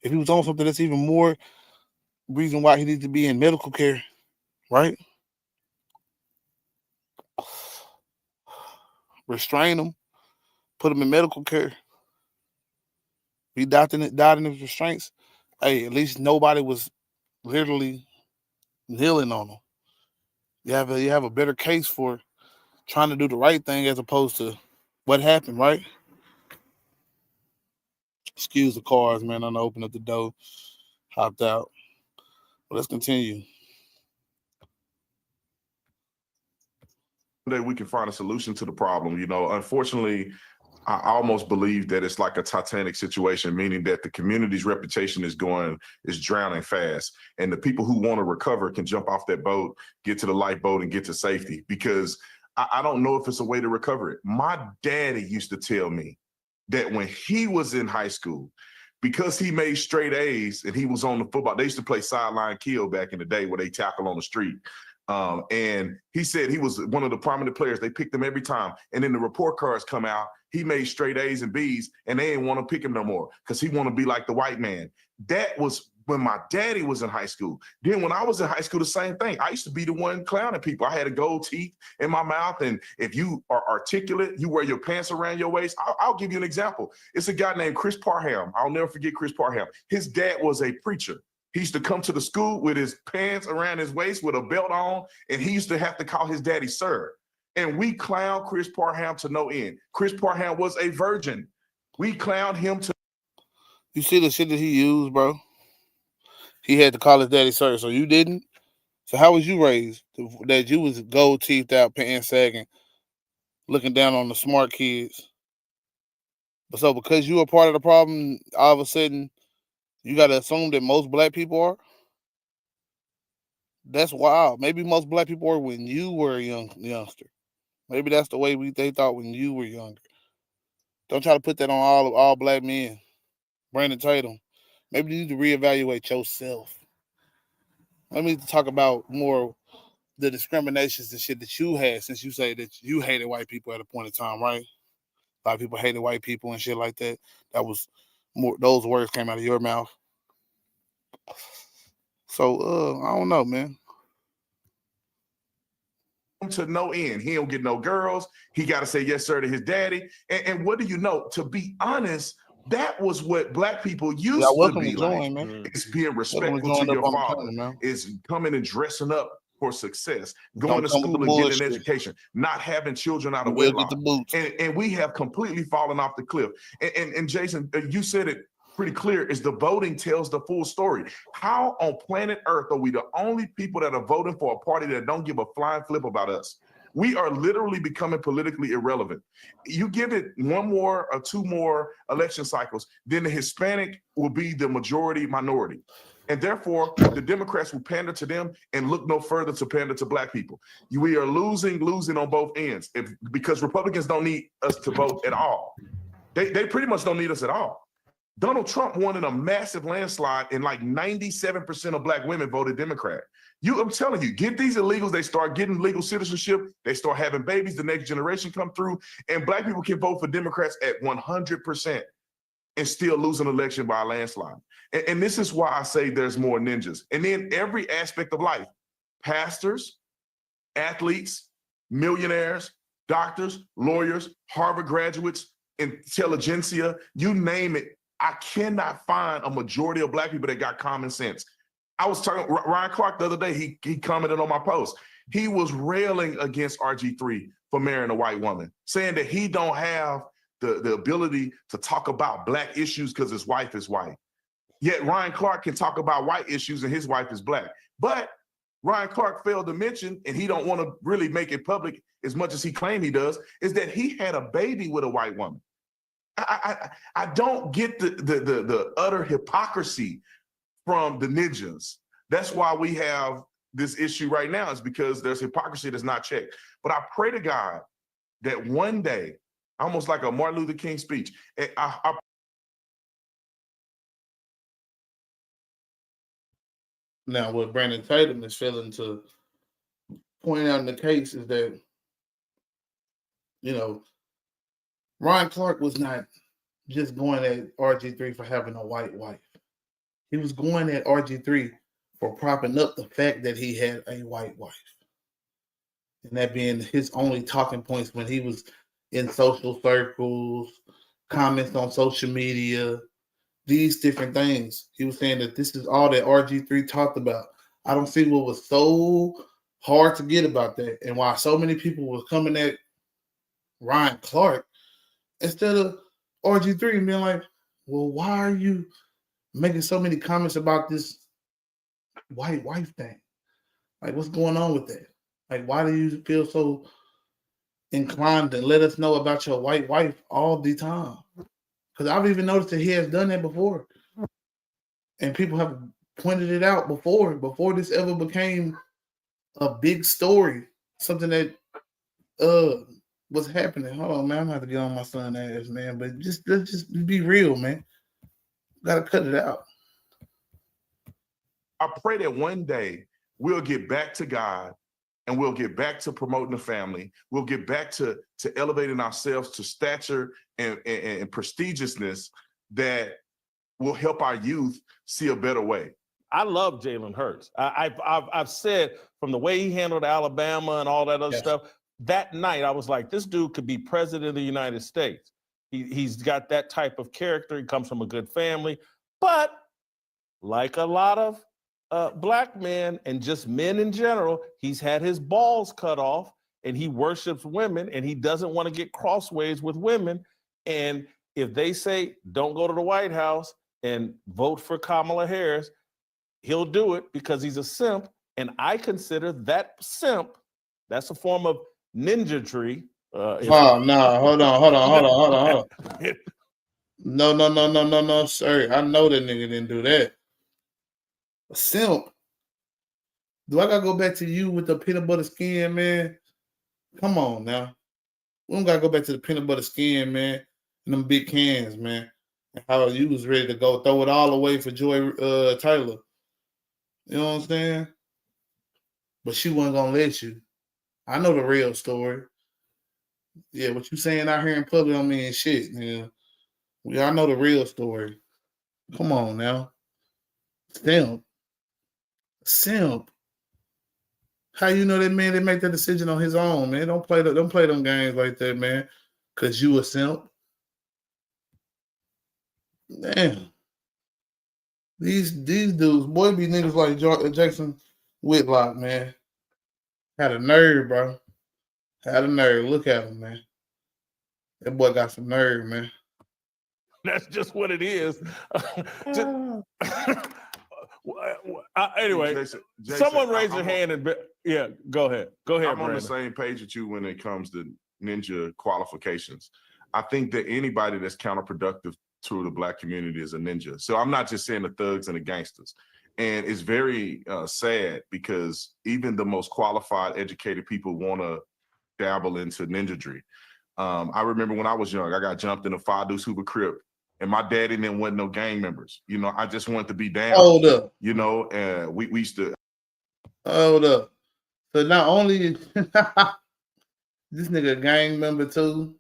If he was on something, that's even more reason why he needs to be in medical care, right? restrain him, put him in medical care. He died in his restraints. Hey, at least nobody was literally kneeling on him. You have a better case for trying to do the right thing as opposed to what happened, right? Excuse the cars, man. I'm gonna open up the door, hopped out. But let's continue. That we can find a solution to the problem. Unfortunately, I almost believe that it's like a Titanic situation, meaning that the community's reputation is drowning fast. And the people who want to recover can jump off that boat, get to the lifeboat, and get to safety, because I don't know if it's a way to recover it. My daddy used to tell me that when he was in high school, because he made straight A's and he was on the football, they used to play sideline kill back in the day where they tackle on the street. And he said he was one of the prominent players. They picked him every time. And then the report cards come out. He made straight A's and B's, and they didn't want to pick him no more because he wanted to be like the white man. That was when my daddy was in high school. Then when I was in high school, the same thing. I used to be the one clowning people. I had a gold teeth in my mouth. And if you are articulate, you wear your pants around your waist. I'll give you an example. It's a guy named Chris Parham. I'll never forget Chris Parham. His dad was a preacher. He used to come to the school with his pants around his waist with a belt on, and he used to have to call his daddy sir. And we clown Chris Parham to no end. Chris Parham was a virgin. We clowned him to. You see the shit that he used, bro? He had to call his daddy sir, so you didn't? So how was you raised? That you was gold teethed out, pants sagging, looking down on the smart kids. But so because you were part of the problem, all of a sudden, you got to assume that most black people are? That's wild. Maybe most black people were when you were a youngster. Maybe that's the way they thought when you were younger. Don't try to put that on all black men. Brandon Tatum. Maybe you need to reevaluate yourself. Let me talk about more the discriminations and shit that you had, since you say that you hated white people at a point in time, right? A lot of people hated white people and shit like that. That was more, those words came out of your mouth. So I don't know, man. To no end. He don't get no girls. He got to say yes, sir, to his daddy. And what do you know? To be honest, that was what black people used to be like. It's being respectful to your father. It's coming and dressing up for success, going to school and getting an education, not having children out of wedlock. And we have completely fallen off the cliff. And Jason, you said it pretty clear, is the voting tells the full story. How on planet Earth are we the only people that are voting for a party that don't give a flying flip about us? We are literally becoming politically irrelevant. You give it one more or two more election cycles, then the Hispanic will be the majority minority. And therefore, the Democrats will pander to them and look no further to pander to black people. We are losing on both ends because Republicans don't need us to vote at all. They pretty much don't need us at all. Donald Trump won in a massive landslide, and like 97% of black women voted Democrat. I'm telling you, get these illegals, they start getting legal citizenship, they start having babies, the next generation come through, and black people can vote for Democrats at 100% and still lose an election by a landslide. And this is why I say there's more ninjas. And then every aspect of life, pastors, athletes, millionaires, doctors, lawyers, Harvard graduates, intelligentsia, you name it. I cannot find a majority of black people that got common sense. I was talking Ryan Clark the other day. He commented on my post. He was railing against RG3 for marrying a white woman, saying that he don't have the ability to talk about black issues because his wife is white. Yet Ryan Clark can talk about white issues and his wife is black. But Ryan Clark failed to mention, and he don't want to really make it public as much as he claimed he does, is that he had a baby with a white woman. I don't get the utter hypocrisy from the ninjas. That's why we have this issue right now, is because there's hypocrisy that's not checked. But I pray to God that one day, almost like a Martin Luther King speech, Now, what Brandon Tatum is failing to point out in the case is that, Ryan Clark was not just going at RG3 for having a white wife. He was going at RG3 for propping up the fact that he had a white wife. And that being his only talking points when he was in social circles, comments on social media, these different things. He was saying that this is all that RG3 talked about. I don't see what was so hard to get about that, and why so many people was coming at Ryan Clark instead of RG3 and being like, well, why are you making so many comments about this white wife thing? Like, what's going on with that? Like, why do you feel so inclined to let us know about your white wife all the time? Because I've even noticed that he has done that before. And people have pointed it out before this ever became a big story, something that was happening. Hold on, man. I'm gonna have to get on my son's ass, man. But let's just be real, man. Gotta cut it out. I pray that one day we'll get back to God and we'll get back to promoting the family. We'll get back to elevating ourselves to stature and prestigiousness that will help our youth see a better way. I love Jalen Hurts. I've said from the way he handled Alabama and all that other stuff, that night I was like, this dude could be president of the United States. He's got that type of character. He comes from a good family. But like a lot of black men and just men in general, he's had his balls cut off and he worships women and he doesn't want to get crossways with women. And if they say, don't go to the White House and vote for Kamala Harris, he'll do it because he's a simp. And I consider that simp, that's a form of ninjatry. No, hold on. No, sir. I know that nigga didn't do that. A simp. Do I gotta go back to you with the peanut butter skin, man? Come on now. We don't gotta go back to the peanut butter skin, man, and them big cans, man. And how you was ready to go throw it all away for Joy Taylor. You know what I'm saying? But she wasn't gonna let you. I know the real story. Yeah, what you saying out here in public don't mean shit, man. I know the real story. Come on now. Simp. How you know that man? They make that decision on his own, man. Don't play them games like that, man. Cause you a simp. Damn. These dudes, boy, be niggas like Jackson Whitlock, man. Had a nerve, bro. Had a nerve. Look at him, man. That boy got some nerve, man. That's just what it is. Anyway, Jason, someone raise their hand and go ahead. Go ahead. I'm on the same page with you when it comes to ninja qualifications. I think that anybody that's counterproductive to the black community is a ninja. So I'm not just saying the thugs and the gangsters. And it's very sad because even the most qualified, educated people want to dabble into ninjatry. I remember when I was young, I got jumped in a 5-deuce Hoover Crip. And my daddy didn't want no gang members. You know, I just wanted to be down. Hold up. You know, and we used to. Hold up. So not only this nigga a gang member too.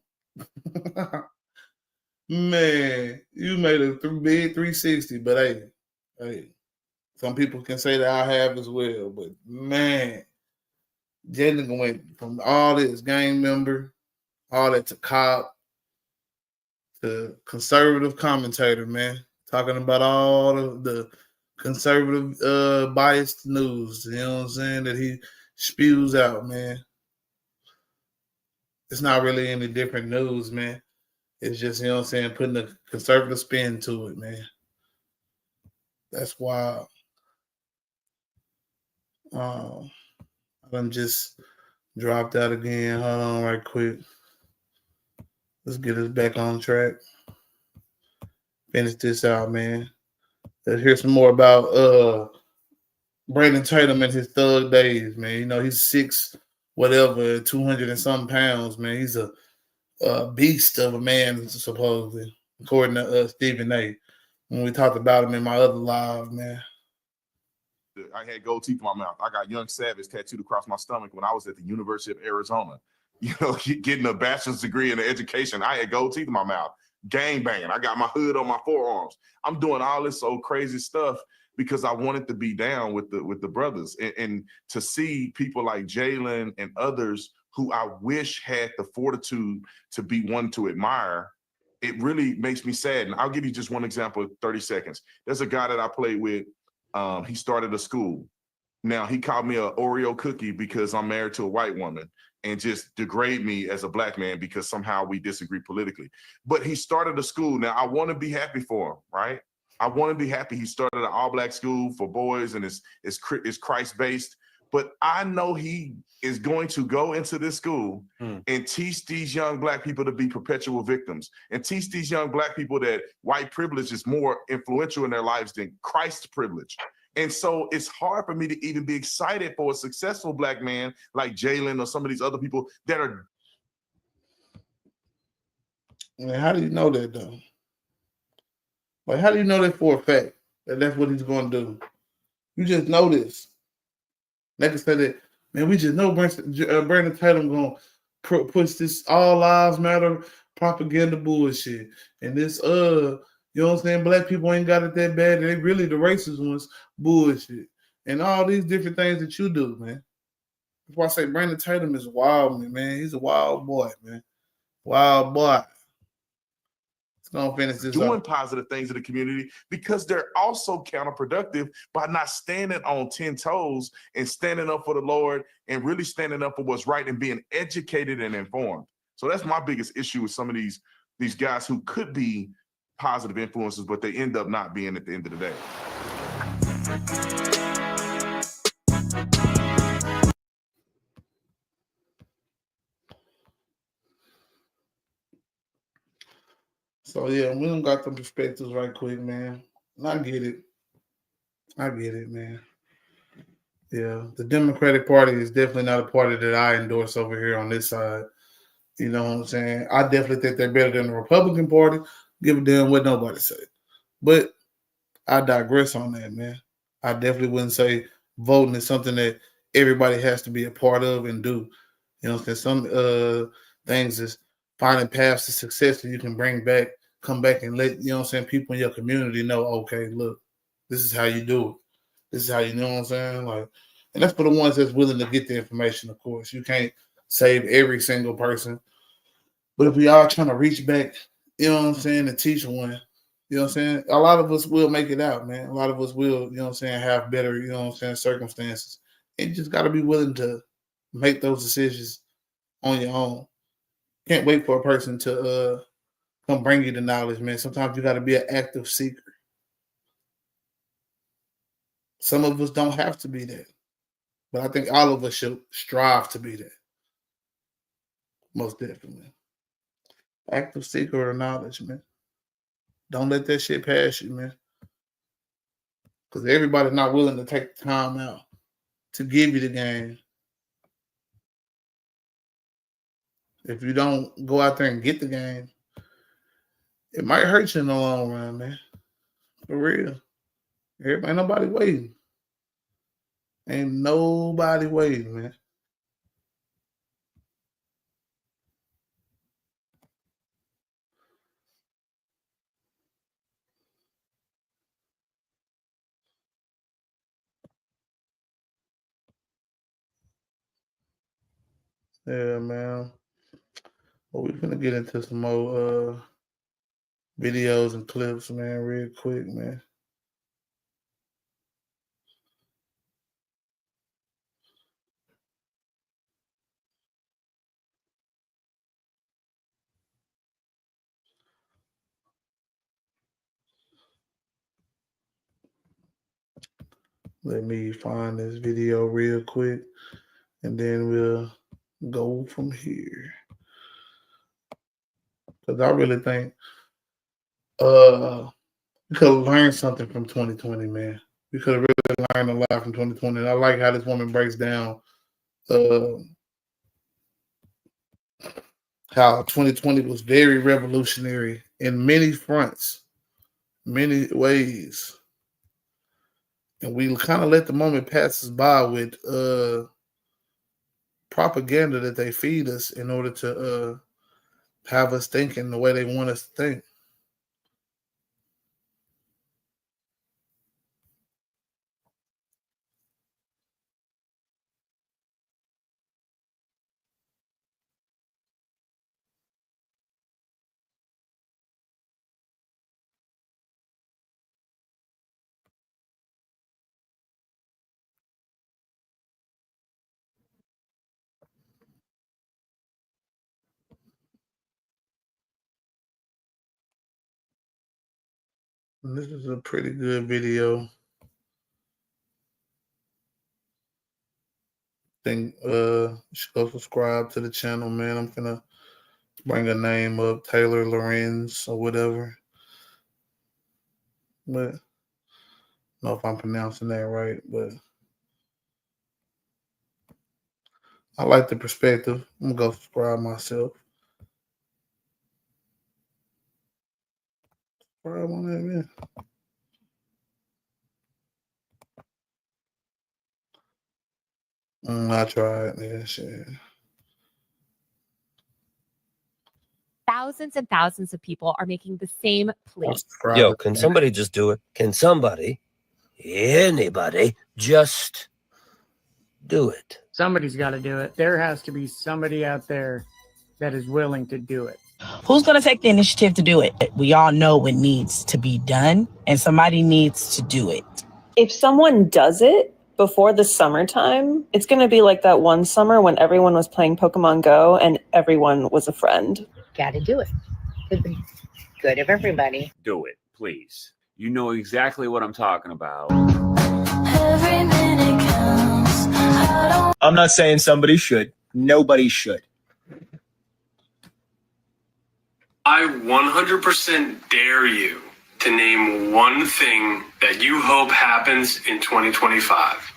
Man, you made a big 360, but hey, some people can say that I have as well. But man, Jalen went from all this gang member, all that to cop, the conservative commentator, man, talking about all of the conservative biased news, you know what I'm saying, that he spews out, man. It's not really any different news, man. It's just, you know what I'm saying, putting a conservative spin to it, man. That's wild. I done just dropped out again. Hold on right quick. Let's get us back on track. Finish this out, man. Let's hear some more about Brandon Tatum and his thug days, man. You know, he's 6', 200 and some pounds, man. He's a beast of a man, supposedly, according to Stephen A. When we talked about him in my other live, man. I had gold teeth in my mouth. I got Young Savage tattooed across my stomach when I was at the University of Arizona. You know, getting a bachelor's degree in education. I had gold teeth in my mouth. Gang banging. I got my hood on my forearms. I'm doing all this old crazy stuff because I wanted to be down with the brothers and to see people like Jalen and others who I wish had the fortitude to be one to admire, it really makes me sad. And I'll give you just one example of 30 seconds. There's a guy that I played with. He started a school. Now, he called me an Oreo cookie because I'm married to a white woman and just degrade me as a black man because somehow we disagree politically. But he started a school. Now, I want to be happy for him, right? I want to be happy. He started an all-black school for boys and it's Christ-based. But I know he is going to go into this school and teach these young black people to be perpetual victims and teach these young black people that white privilege is more influential in their lives than Christ's privilege. And so it's hard for me to even be excited for a successful black man like Jalen or some of these other people that are. Man, how do you know that though? Like, how do you know that for a fact that that's what he's going to do? You just know this. Like I said, that man, we just know Brandon Tatum going to push this all lives matter propaganda bullshit, and this you know what I'm saying? Black people ain't got it that bad. They really the racist ones bullshit, and all these different things that you do, man. That's why I say Brandon Tatum is wild, man. He's a wild boy, man. Wild boy. Gonna finish this doing up. Positive things in the community because they're also counterproductive by not standing on 10 toes and standing up for the Lord and really standing up for what's right and being educated and informed. So that's my biggest issue with some of these guys who could be positive influences, but they end up not being at the end of the day. So yeah, we done got the perspectives right quick, man. I get it. I get it, man. Yeah, the Democratic Party is definitely not a party that I endorse over here on this side. You know what I'm saying? I definitely think they're better than the Republican Party. Give a damn what nobody say. But I digress on that, man. I definitely wouldn't say voting is something that everybody has to be a part of and do. You know what I'm saying? Some things is finding paths to success that you can come back and let, you know what I'm saying, people in your community know, okay, look, this is how you do it. This is how you know what I'm saying? Like, and that's for the ones that's willing to get the information, of course. You can't save every single person. But if we all trying to reach back, you know what I'm saying, and teach one, you know what I'm saying? A lot of us will make it out, man. A lot of us will, you know what I'm saying, have better, you know what I'm saying, circumstances. And you just got to be willing to make those decisions on your own. Can't wait for a person to come bring you the knowledge, man. Sometimes you got to be an active seeker. Some of us don't have to be that. But I think all of us should strive to be that. Most definitely. Active seeker of knowledge, man. Don't let that shit pass you, man. Because everybody's not willing to take the time out to give you the game. If you don't go out there and get the game, it might hurt you in the long run, man. For real. Ain't nobody waiting. Ain't nobody waiting, man. Yeah, man. Well, we're gonna get into some more videos and clips, man, real quick, man. Let me find this video real quick, and then we'll go from here. Because I really think we could have learned something from 2020, man. We could have really learned a lot from 2020. And I like how this woman breaks down how 2020 was very revolutionary in many fronts, many ways. And we kind of let the moment pass us by with propaganda that they feed us in order to have us thinking the way they want us to think. This is a pretty good video. Think you should go subscribe to the channel, man. I'm gonna bring a name up, Taylor Lorenz or whatever. But I don't know if I'm pronouncing that right, but I like the perspective. I'm gonna go subscribe myself. Subscribe on that, man. I tried. Yeah, shit. Thousands and thousands of people are making the same plea. Yo, can somebody just do it? Can somebody, anybody, just do it? Somebody's got to do it. There has to be somebody out there that is willing to do it. Who's going to take the initiative to do it? We all know it needs to be done, and somebody needs to do it. If someone does it before the summertime, it's going to be like that one summer when everyone was playing Pokemon Go and everyone was a friend. Got to do it for the good of everybody. Do it, please. You know exactly what I'm talking about. Every minute counts. I'm not saying somebody should. Nobody should. I 100% dare you to name one thing that you hope happens in 2025.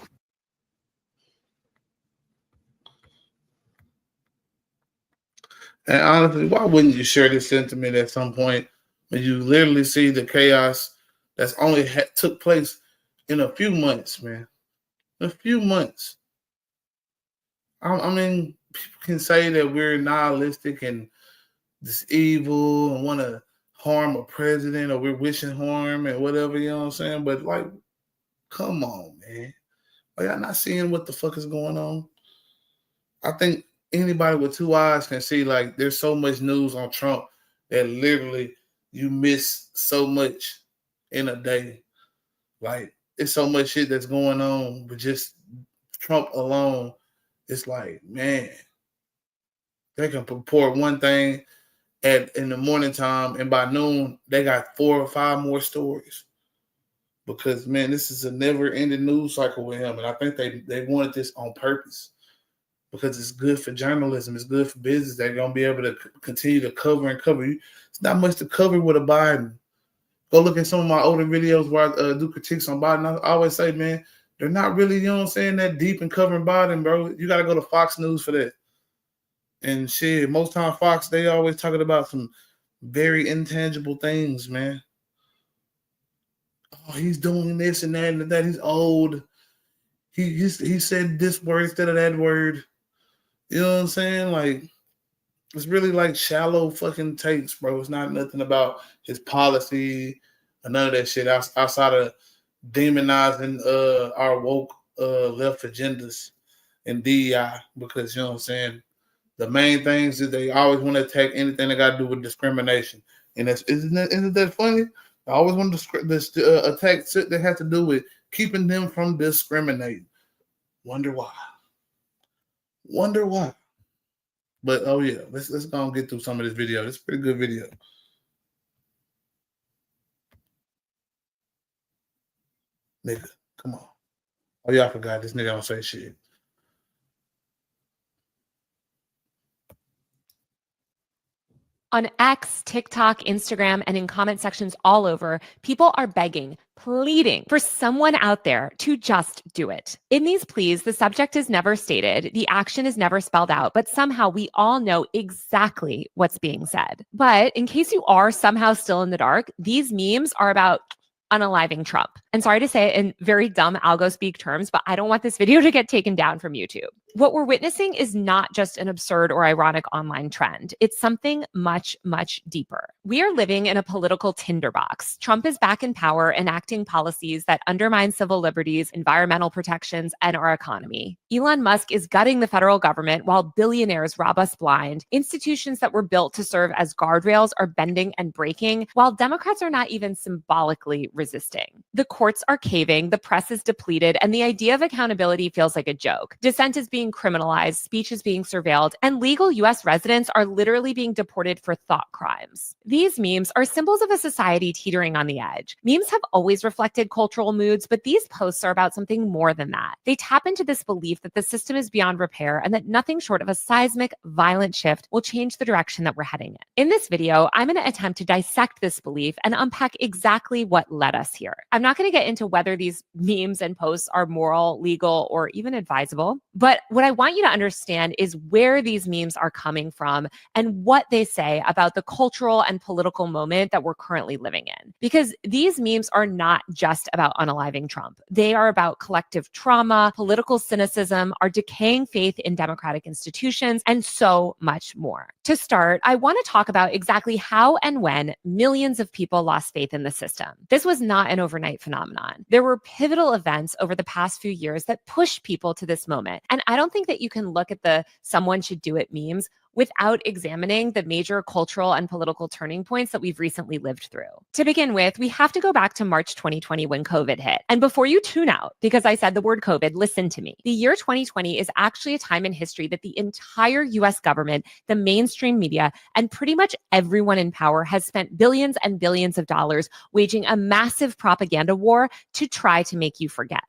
And honestly, why wouldn't you share this sentiment at some point when you literally see the chaos that's only took place in a few months, man? A few months. I mean, people can say that we're nihilistic and this evil and want to harm a president, or we're wishing harm and whatever, you know what I'm saying? But like, come on, man. Are y'all not seeing what the fuck is going on? I think anybody with two eyes can see, like, there's so much news on Trump that literally you miss so much in a day. Like, it's so much shit that's going on, but just Trump alone, it's like, man, they can report one thing in the morning time, and by noon, they got 4 or 5 more stories. Because, man, this is a never-ending news cycle with him, and I think they wanted this on purpose. Because it's good for journalism, it's good for business. They're going to be able to continue to cover and cover. It's not much to cover with a Biden. Go look at some of my older videos where I do critiques on Biden. I always say, man, they're not really, you know what I'm saying, that deep in covering Biden, bro. You got to go to Fox News for that. And shit, most time Fox, they always talking about some very intangible things, man. Oh, he's doing this and that and that. He's old. He said this word instead of that word. You know what I'm saying? Like, it's really like shallow fucking takes, bro. It's not nothing about his policy or none of that shit outside of demonizing our woke left agendas and DEI, because, you know what I'm saying, the main things is they always want to attack anything that got to do with discrimination. And isn't that funny? I always want to attack shit that has to do with keeping them from discriminating. Wonder why. But oh yeah, let's go and get through some of this video. It's a pretty good video. Nigga, come on. Oh yeah, I forgot this nigga don't say shit. On X, TikTok, Instagram, and in comment sections all over, people are begging, pleading for someone out there to just do it. In these pleas, the subject is never stated, the action is never spelled out, but somehow we all know exactly what's being said. But in case you are somehow still in the dark, these memes are about unaliving Trump. And sorry to say it in very dumb algo speak terms, but I don't want this video to get taken down from YouTube. What we're witnessing is not just an absurd or ironic online trend. It's something much, much deeper. We are living in a political tinderbox. Trump is back in power, enacting policies that undermine civil liberties, environmental protections, and our economy. Elon Musk is gutting the federal government while billionaires rob us blind. Institutions that were built to serve as guardrails are bending and breaking, while Democrats are not even symbolically resisting. The courts are caving, the press is depleted, and the idea of accountability feels like a joke. Dissent is being being criminalized, speech is being surveilled, and legal US residents are literally being deported for thought crimes. These memes are symbols of a society teetering on the edge. Memes have always reflected cultural moods, but these posts are about something more than that. They tap into this belief that the system is beyond repair and that nothing short of a seismic, violent shift will change the direction that we're heading in. In this video, I'm going to attempt to dissect this belief and unpack exactly what led us here. I'm not going to get into whether these memes and posts are moral, legal, or even advisable, but what I want you to understand is where these memes are coming from and what they say about the cultural and political moment that we're currently living in. Because these memes are not just about unaliving Trump. They are about collective trauma, political cynicism, our decaying faith in democratic institutions, and so much more. To start, I want to talk about exactly how and when millions of people lost faith in the system. This was not an overnight phenomenon. There were pivotal events over the past few years that pushed people to this moment. And I don't think that you can look at the "someone should do it" memes without examining the major cultural and political turning points that we've recently lived through. To begin with, we have to go back to March 2020 when COVID hit. And before you tune out, because I said the word COVID, listen to me. The year 2020 is actually a time in history that the entire US government, the mainstream media, and pretty much everyone in power has spent billions and billions of dollars waging a massive propaganda war to try to make you forget.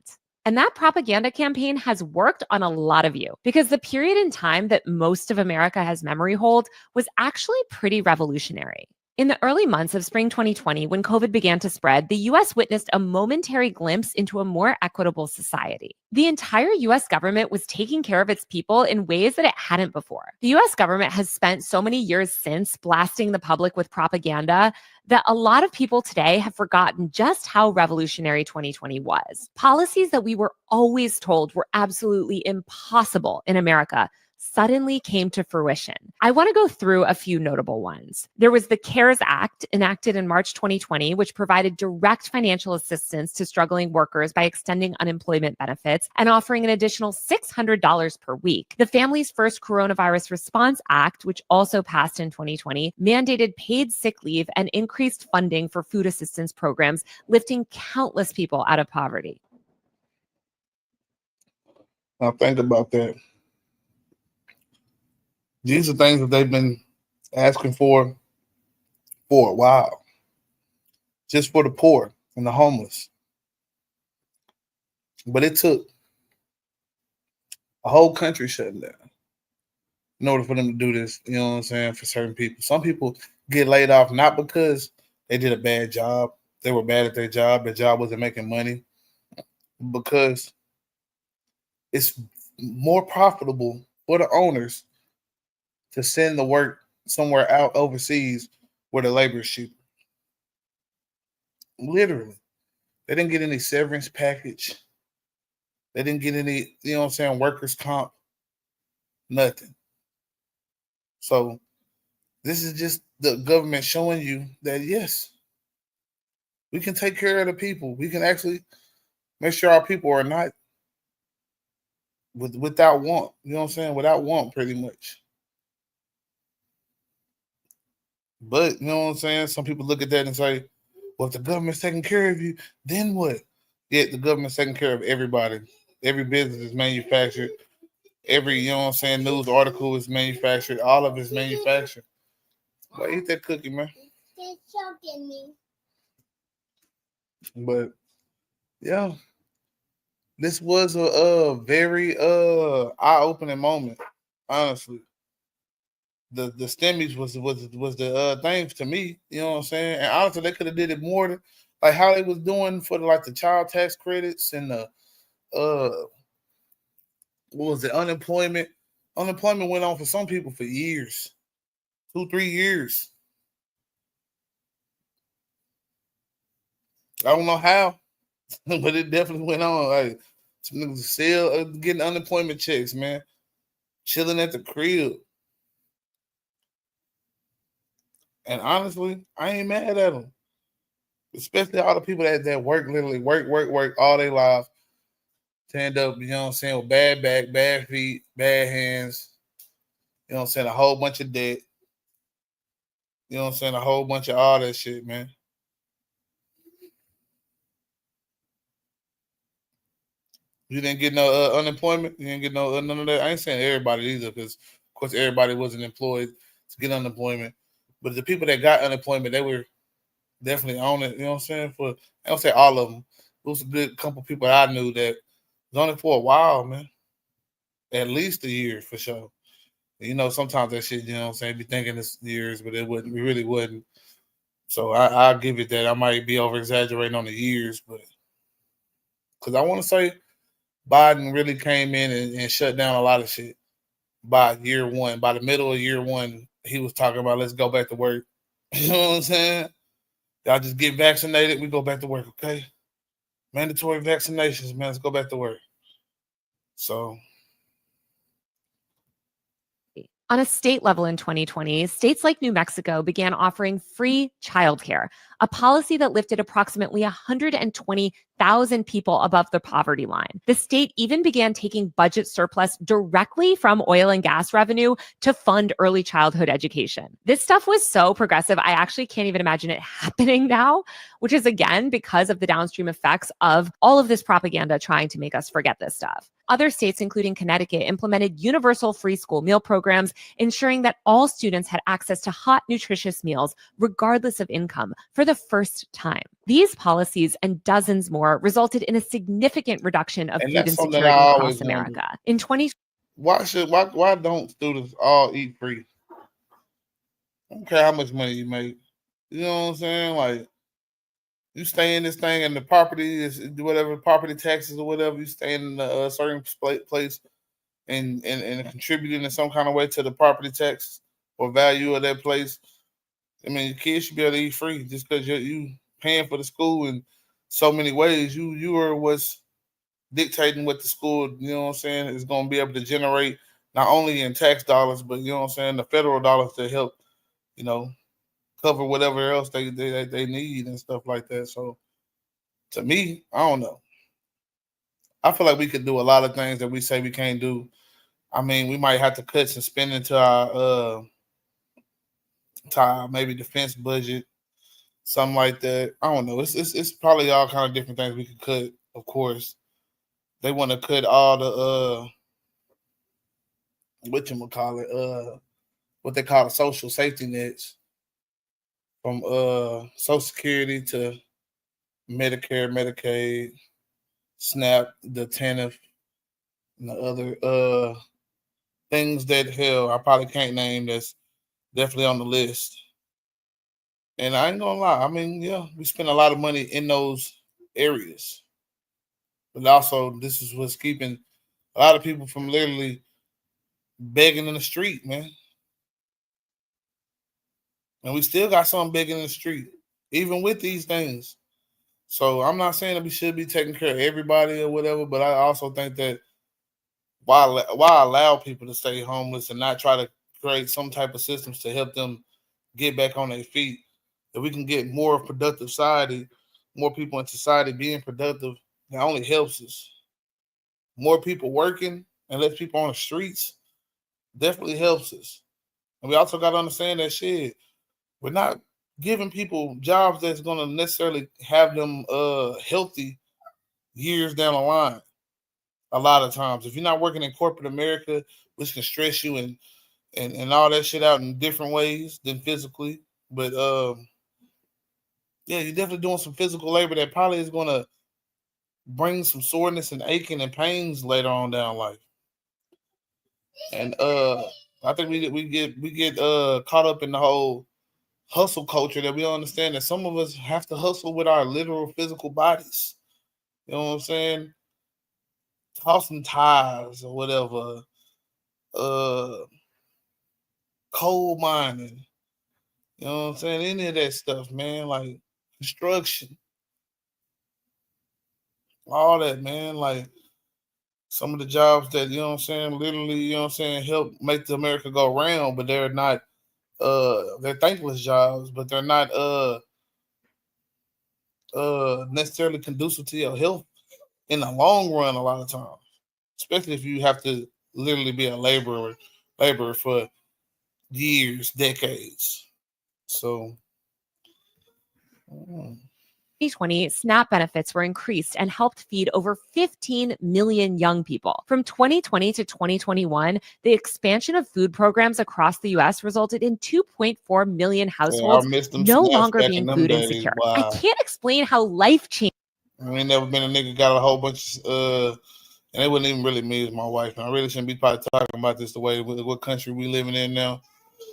And that propaganda campaign has worked on a lot of you, because the period in time that most of America has memory hold was actually pretty revolutionary. In the early months of spring 2020, when COVID began to spread, the US witnessed a momentary glimpse into a more equitable society. The entire US government was taking care of its people in ways that it hadn't before. The US government has spent so many years since blasting the public with propaganda that a lot of people today have forgotten just how revolutionary 2020 was. Policies that we were always told were absolutely impossible in America suddenly came to fruition. I want to go through a few notable ones. There was the CARES Act, enacted in March 2020, which provided direct financial assistance to struggling workers by extending unemployment benefits and offering an additional $600 per week. The Families First Coronavirus Response Act, which also passed in 2020, mandated paid sick leave and increased funding for food assistance programs, lifting countless people out of poverty. Now think about that. These are things that they've been asking for a while, just for the poor and the homeless. But it took a whole country shutting down in order for them to do this, you know what I'm saying, for certain people. Some people get laid off not because they did a bad job, they were bad at their job wasn't making money, because it's more profitable for the owners to send the work somewhere out overseas where the labor is cheaper. Literally. They didn't get any severance package. They didn't get any, you know what I'm saying, workers' comp. Nothing. So this is just the government showing you that, yes, we can take care of the people. We can actually make sure our people are not without want. You know what I'm saying? Without want, pretty much. But, you know what I'm saying? Some people look at that and say, well, if the government's taking care of you, then what? Yeah, the government's taking care of everybody. Every business is manufactured. Every, you know what I'm saying, news article is manufactured. All of it is manufactured. Well, eat that cookie, man. They're choking me. But, yeah, this was a very eye-opening moment, honestly. The stimmies was the thing to me, you know what I'm saying? And honestly, they could have did it more than like how they was doing for the child tax credits and the what was it, unemployment. Unemployment went on for some people for years, 2-3 years. I don't know how, but it definitely went on. Like some niggas still getting unemployment checks, man, chilling at the crib. And honestly, I ain't mad at them. Especially all the people that work, literally work all their life to end up, you know what I'm saying, with bad back, bad feet, bad hands, you know what I'm saying, a whole bunch of debt, you know what I'm saying, a whole bunch of all that shit, man. You didn't get no unemployment. You didn't get no none of that. I ain't saying everybody either, because of course everybody wasn't employed to get unemployment. But the people that got unemployment, they were definitely on it. You know what I'm saying? For I don't say all of them. It was a good couple people I knew that was on it for a while, man. At least a year for sure. You know, sometimes that shit, you know what I'm saying, be thinking it's years, but it really wouldn't. So I'll give it that. I might be over exaggerating on the years, but because I want to say Biden really came in and shut down a lot of shit by year one. By the middle of year one, he was talking about let's go back to work. You know what I'm saying? Y'all just get vaccinated, we go back to work, okay? Mandatory vaccinations, man. Let's go back to work. So on a state level in 2020, states like New Mexico began offering free childcare, a policy that lifted approximately 120,000 people above the poverty line. The state even began taking budget surplus directly from oil and gas revenue to fund early childhood education. This stuff was so progressive, I actually can't even imagine it happening now, which is again because of the downstream effects of all of this propaganda trying to make us forget this stuff. Other states, including Connecticut, implemented universal free school meal programs, ensuring that all students had access to hot, nutritious meals, regardless of income, for the first time. These policies and dozens more resulted in a significant reduction of food insecurity across America. In 2020, why don't students all eat free? I don't care how much money you make. You know what I'm saying? Like, you stay in this thing and the property is whatever property taxes or whatever, you stay in a certain place and contributing in some kind of way to the property tax or value of that place. I mean, your kids should be able to eat free just because you paying for the school in so many ways. You are what's dictating what the school, you know what I'm saying, is going to be able to generate not only in tax dollars, but you know what I'm saying, the federal dollars to help, you know, cover whatever else they need and stuff like that. So to me, I don't know. I feel like we could do a lot of things that we say we can't do. I mean, we might have to cut some spending to our maybe defense budget, something like that. I don't know. It's probably all kind of different things we could cut. Of course, they want to cut all the what they call the social safety nets, from Social Security to Medicare, Medicaid, SNAP, the TANF, and the other things that hell I probably can't name that's definitely on the list. And I ain't gonna lie, I mean, yeah, we spend a lot of money in those areas. But also this is what's keeping a lot of people from literally begging in the street, man. And we still got some begging in the street, even with these things. So I'm not saying that we should be taking care of everybody or whatever, but I also think that why allow people to stay homeless and not try to create some type of systems to help them get back on their feet? If we can get more productive society, more people in society being productive, that only helps us. More people working and less people on the streets definitely helps us. And we also got to understand that shit, we're not giving people jobs that's going to necessarily have them healthy years down the line. A lot of times, if you're not working in corporate America, which can stress you and all that shit out in different ways than physically, but yeah, you're definitely doing some physical labor that probably is going to bring some soreness and aching and pains later on down life. And I think we get caught up in the whole hustle culture that we don't understand that some of us have to hustle with our literal physical bodies. You know what I'm saying? Tossing ties or whatever, coal mining. You know what I'm saying? Any of that stuff, man. Like construction, all that, man. Like some of the jobs that, you know what I'm saying, literally, you know what I'm saying, help make the America go round, but they're not they're thankless jobs, but they're not necessarily conducive to your health in the long run a lot of times. Especially if you have to literally be a laborer for years, decades. So 2020, SNAP benefits were increased and helped feed over 15 million young people. From 2020 to 2021, the expansion of food programs across the U.S. resulted in 2.4 million households no longer being food insecure. Wow. I can't explain how life-changing. I ain't never been a nigga got a whole bunch of, and it wasn't even really me, it was my wife. And I really shouldn't be probably talking about this the way, what country we living in now.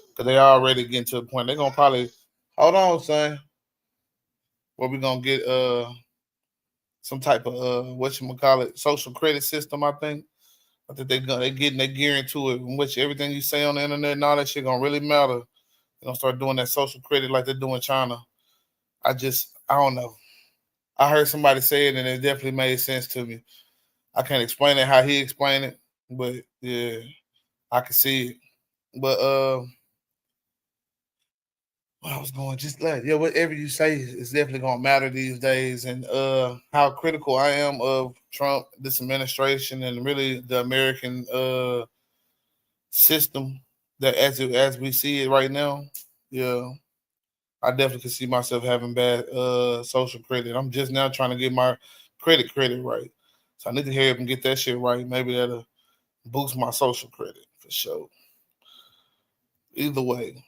Because they already getting to the point. They're going to probably, hold on, son. Where we going to get some type of, whatchamacallit, social credit system, I think. I think they gearing to it. In which everything you say on the internet and all that shit going to really matter. They're going to start doing that social credit like they do in China. I don't know. I heard somebody say it and it definitely made sense to me. I can't explain it how he explained it, but yeah, I can see it. But what I was going just like, yeah, whatever you say is definitely gonna matter these days, and how critical I am of Trump, this administration, and really the American system that as we see it right now. Yeah, I definitely could see myself having bad social credit. I'm just now trying to get my credit right. So I need to hurry up and get that shit right. Maybe that'll boost my social credit for sure. Either way.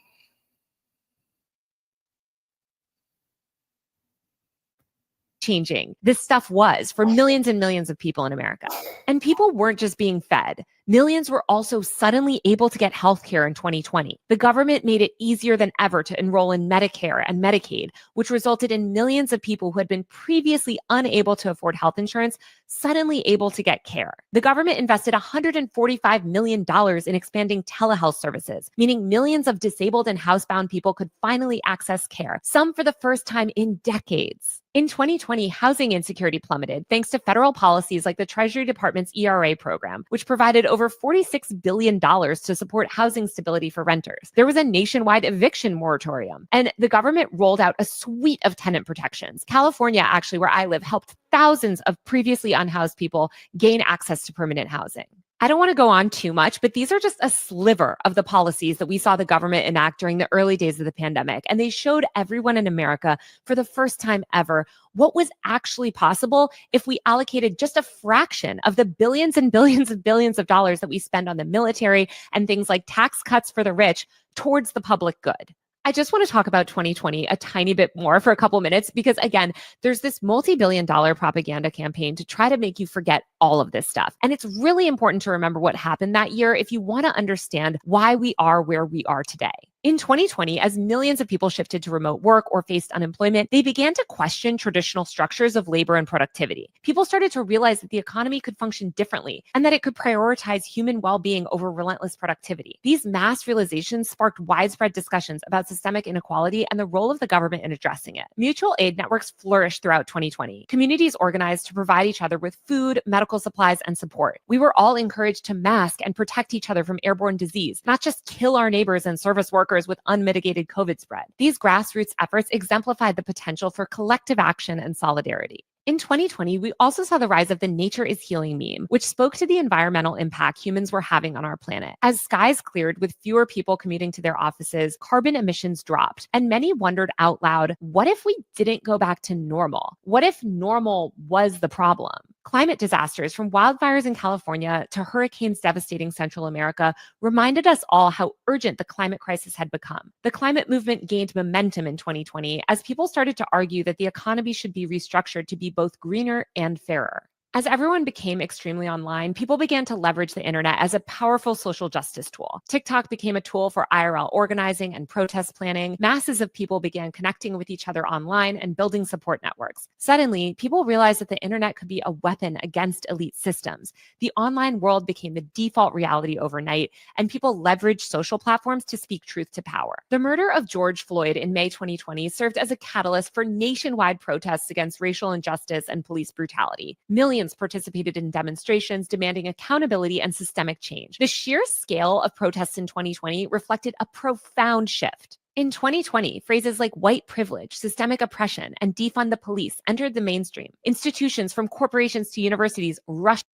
Changing this stuff was for millions and millions of people in America. And people weren't just being fed. Millions were also suddenly able to get health care in 2020. The government made it easier than ever to enroll in Medicare and Medicaid, which resulted in millions of people who had been previously unable to afford health insurance suddenly able to get care. The government invested $145 million in expanding telehealth services, meaning millions of disabled and housebound people could finally access care, some for the first time in decades. In 2020, housing insecurity plummeted thanks to federal policies like the Treasury Department's ERA program, which provided over $46 billion to support housing stability for renters. There was a nationwide eviction moratorium, and the government rolled out a suite of tenant protections. California, actually, where I live, helped thousands of previously unhoused people gain access to permanent housing. I don't want to go on too much, but these are just a sliver of the policies that we saw the government enact during the early days of the pandemic. And they showed everyone in America for the first time ever what was actually possible if we allocated just a fraction of the billions and billions and billions of dollars that we spend on the military and things like tax cuts for the rich towards the public good. I just want to talk about 2020 a tiny bit more for a couple minutes because, again, there's this multi-billion-dollar propaganda campaign to try to make you forget all of this stuff. And it's really important to remember what happened that year if you want to understand why we are where we are today. In 2020, as millions of people shifted to remote work or faced unemployment, they began to question traditional structures of labor and productivity. People started to realize that the economy could function differently and that it could prioritize human well-being over relentless productivity. These mass realizations sparked widespread discussions about systemic inequality and the role of the government in addressing it. Mutual aid networks flourished throughout 2020. Communities organized to provide each other with food, medical supplies, and support. We were all encouraged to mask and protect each other from airborne disease, not just kill our neighbors and service workers with unmitigated COVID spread. These grassroots efforts exemplified the potential for collective action and solidarity. In 2020, we also saw the rise of the nature is healing meme, which spoke to the environmental impact humans were having on our planet. As skies cleared with fewer people commuting to their offices, carbon emissions dropped, and many wondered out loud, what if we didn't go back to normal? What if normal was the problem? Climate disasters, from wildfires in California to hurricanes devastating Central America, reminded us all how urgent the climate crisis had become. The climate movement gained momentum in 2020 as people started to argue that the economy should be restructured to be both greener and fairer. As everyone became extremely online, people began to leverage the internet as a powerful social justice tool. TikTok became a tool for IRL organizing and protest planning. Masses of people began connecting with each other online and building support networks. Suddenly, people realized that the internet could be a weapon against elite systems. The online world became the default reality overnight, and people leveraged social platforms to speak truth to power. The murder of George Floyd in May 2020 served as a catalyst for nationwide protests against racial injustice and police brutality. Millions participated in demonstrations demanding accountability and systemic change. The sheer scale of protests in 2020 reflected a profound shift. In 2020, phrases like white privilege, systemic oppression, and defund the police entered the mainstream. Institutions from corporations to universities rushed.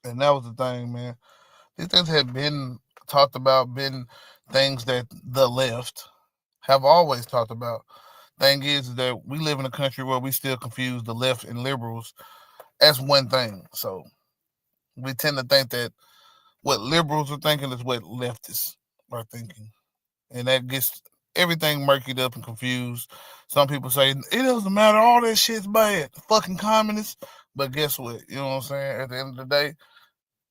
And that was the thing, man. These things had been talked about, been things that the left have always talked about. Thing is that we live in a country where we still confuse the left and liberals as one thing. So we tend to think that what liberals are thinking is what leftists are thinking. And that gets everything murkied up and confused. Some people say, it doesn't matter, all that shit's bad. Fucking communists. But guess what? You know what I'm saying? At the end of the day,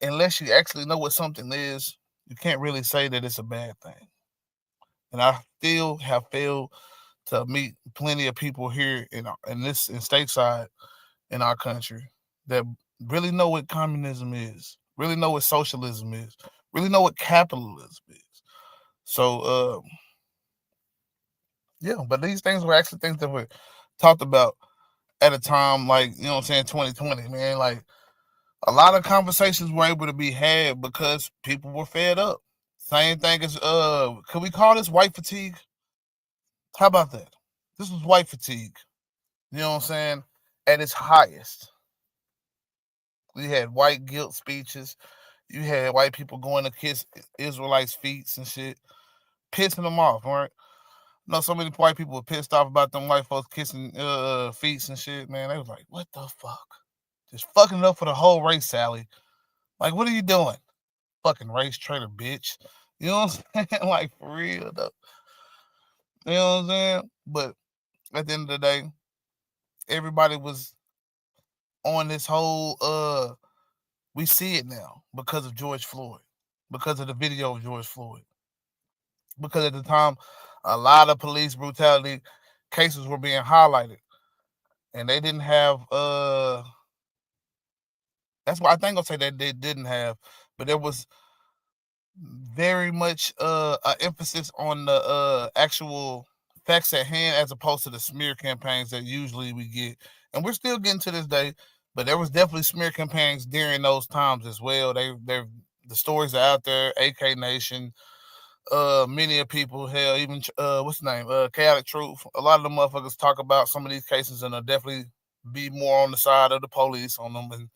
unless you actually know what something is, you can't really say that it's a bad thing. And I still have failed to meet plenty of people here in stateside in our country that really know what communism is, really know what socialism is, really know what capitalism is. So, yeah, but these things were actually things that were talked about at a time like, 2020, man. Like, a lot of conversations were able to be had because people were fed up. Same thing as, can we call this white fatigue? How about that? This was white fatigue. You know what I'm saying? At its highest. We had white guilt speeches. You had white people going to kiss Israelites' feet and shit, pissing them off, right? So many white people were pissed off about them white folks kissing feet and shit, man. They was like, what the fuck? Just fucking it up for the whole race, Sally. Like, what are you doing? Fucking race traitor, bitch. You know what I'm saying? Like, for real, though. You know what I'm saying? But at the end of the day, everybody was on this whole, we see it now because of George Floyd, because of the video of George Floyd. Because at the time, a lot of police brutality cases were being highlighted. And they didn't have, that's why I think I'll say that they didn't have, but there was very much an emphasis on the actual facts at hand as opposed to the smear campaigns that usually we get. And we're still getting to this day, but there was definitely smear campaigns during those times as well. The stories are out there, AK Nation, many of people, hell, even what's the name? Chaotic Truth. A lot of the motherfuckers talk about some of these cases and definitely be more on the side of the police on them. And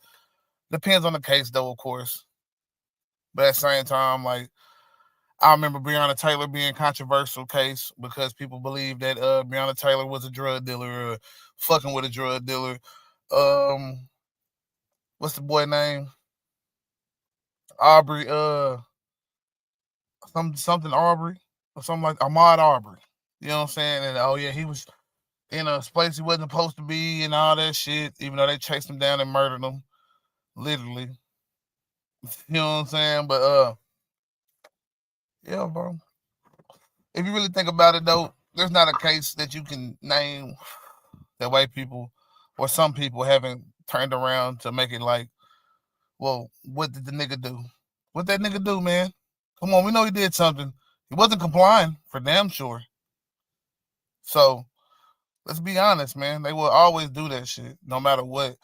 depends on the case though, of course. But at the same time, like, I remember Breonna Taylor being a controversial case because people believe that Breonna Taylor was a drug dealer or fucking with a drug dealer. What's the boy name? Aubrey, something Aubrey or something like Ahmaud Aubrey. You know what I'm saying? And oh yeah, he was in a place he wasn't supposed to be and all that shit, even though they chased him down and murdered him. Literally. You know what I'm saying? But yeah, bro. If you really think about it though, there's not a case that you can name that white people or some people haven't turned around to make it like, well, what did the nigga do? What that nigga do, man? Come on, we know he did something. He wasn't complying, for damn sure. So let's be honest, man. They will always do that shit, no matter what.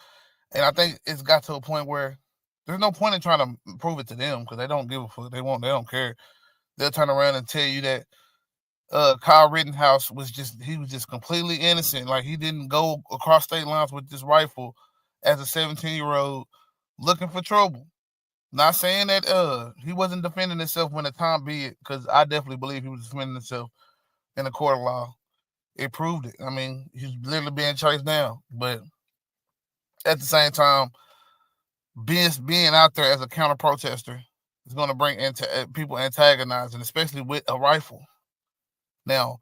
And I think it's got to a point where there's no point in trying to prove it to them because they don't give a fuck. They don't care. They'll turn around and tell you that Kyle Rittenhouse was just completely innocent. Like, he didn't go across state lines with this rifle as a 17-year-old looking for trouble. Not saying that he wasn't defending himself when the time be it, because I definitely believe he was defending himself in the court of law. It proved it. I mean, he's literally being chased down. But at the same time, being out there as a counter protester is going to bring people antagonizing, especially with a rifle. Now,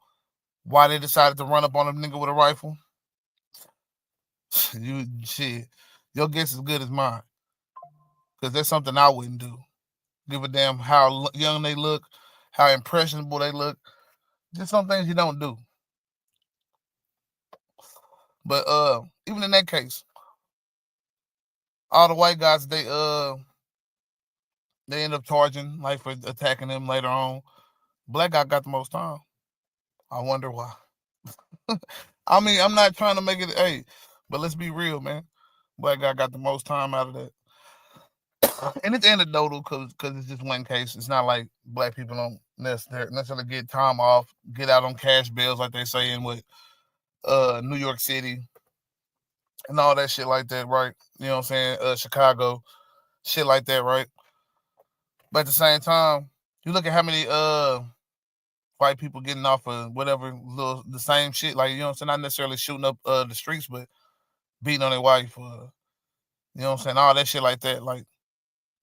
why they decided to run up on a nigga with a rifle? Your guess is good as mine. Because that's something I wouldn't do. Give a damn how young they look, how impressionable they look. Just some things you don't do. But even in that case, all the white guys, they end up charging, like, for attacking them later on. Black guy got the most time. I wonder why. I mean, I'm not trying to make it, but let's be real, man. Black guy got the most time out of that. And it's anecdotal because it's just one case. It's not like black people don't necessarily get time off, get out on cash bails like they say in New York City and all that shit like that, right? You know what I'm saying? Chicago, shit like that, right? But at the same time, you look at how many white people getting off of whatever the same shit. Like, you know what I'm saying? Not necessarily shooting up the streets, but beating on their wife. You know what I'm saying? All that shit like that. Like,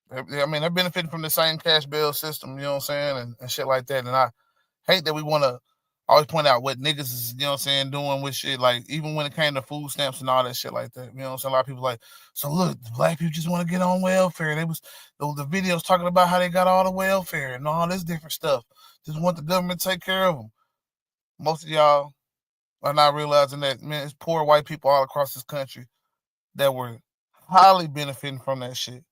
I mean, they're benefiting from the same cash bail system, you know what I'm saying? And shit like that. And I hate that we want to always point out what niggas is, you know what I'm saying, doing with shit. Like, even when it came to food stamps and all that shit like that. You know what I'm saying? A lot of people like, so look, the black people just want to get on welfare. They was the videos talking about how they got all the welfare and all this different stuff. Just want the government to take care of them. Most of y'all are not realizing that, man, it's poor white people all across this country that were highly benefiting from that shit.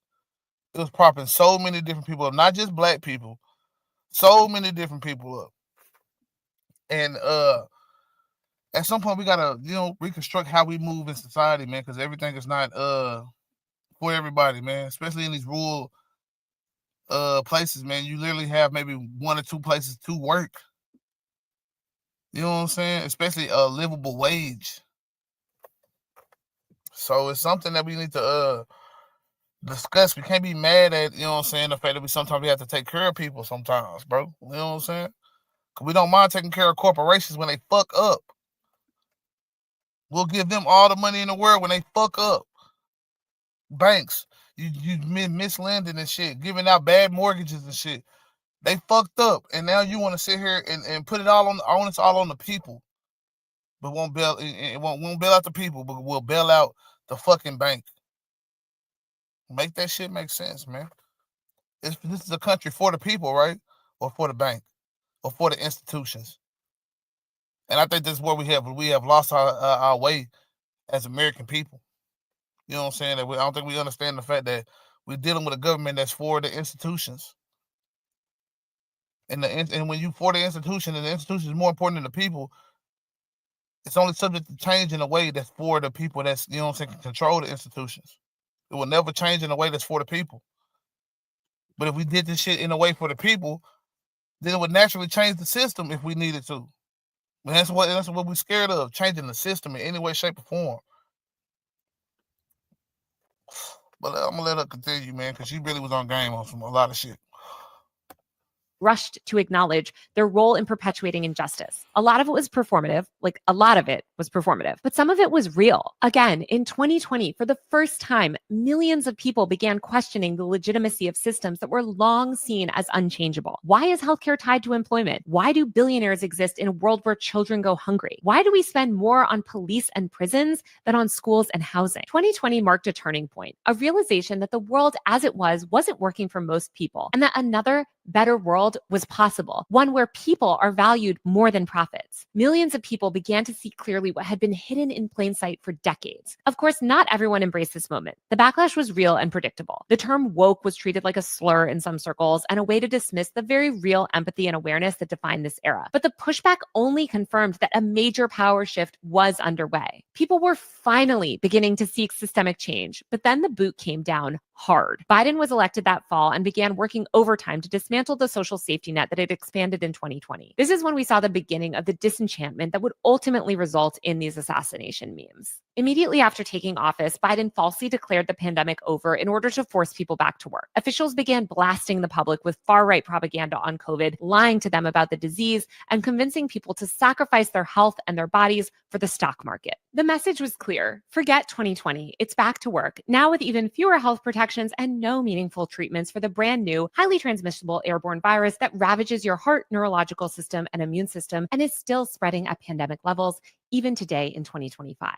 It was propping so many different people up, not just black people, so many different people up. And at some point we gotta, you know, reconstruct how we move in society, man, because everything is not for everybody, man. Especially in these rural places, man. You literally have maybe 1 or 2 places to work. You know what I'm saying? Especially a livable wage. So it's something that we need to discuss. We can't be mad at, you know what I'm saying, the fact that sometimes we have to take care of people sometimes, bro. You know what I'm saying? Because we don't mind taking care of corporations when they fuck up. We'll give them all the money in the world when they fuck up. Banks, you mislending and shit, giving out bad mortgages and shit. They fucked up, and now you want to sit here and put it all on the people, but won't bail out the people, but will bail out the fucking bank. Make that shit make sense, man. This is a country for the people, right? Or for the bank, or for the institutions. And I think that's where we have lost our way as American people. You know what I'm saying? That I don't think we understand the fact that we're dealing with a government that's for the institutions. And when you for the institution, and the institution is more important than the people, it's only subject to change in a way that's for the people that's, you know what I'm saying, can control the institutions. It will never change in a way that's for the people. But if we did this shit in a way for the people, then it would naturally change the system if we needed to. And that's what we're scared of, changing the system in any way, shape, or form. But I'm gonna let her continue, man, because she really was on game on a lot of shit. Rushed to acknowledge their role in perpetuating injustice. A lot of it was performative, but some of it was real. Again, in 2020, for the first time, millions of people began questioning the legitimacy of systems that were long seen as unchangeable. Why is healthcare tied to employment? Why do billionaires exist in a world where children go hungry? Why do we spend more on police and prisons than on schools and housing? 2020 marked a turning point, a realization that the world as it wasn't working for most people, and that another better world was possible, one where people are valued more than profits. Millions of people began to see clearly what had been hidden in plain sight for decades. Of course, not everyone embraced this moment. The backlash was real and predictable. The term woke was treated like a slur in some circles and a way to dismiss the very real empathy and awareness that defined this era. But the pushback only confirmed that a major power shift was underway. People were finally beginning to seek systemic change, but then the boot came down hard. Biden was elected that fall and began working overtime to dismantle the social safety net that had expanded in 2020. This is when we saw the beginning of the disenchantment that would ultimately result in these assassination memes. Immediately after taking office, Biden falsely declared the pandemic over in order to force people back to work. Officials began blasting the public with far-right propaganda on COVID, lying to them about the disease, and convincing people to sacrifice their health and their bodies for the stock market. The message was clear. Forget 2020. It's back to work, now with even fewer health protections and no meaningful treatments for the brand new, highly transmissible airborne virus that ravages your heart, neurological system, and immune system and is still spreading at pandemic levels even today in 2025.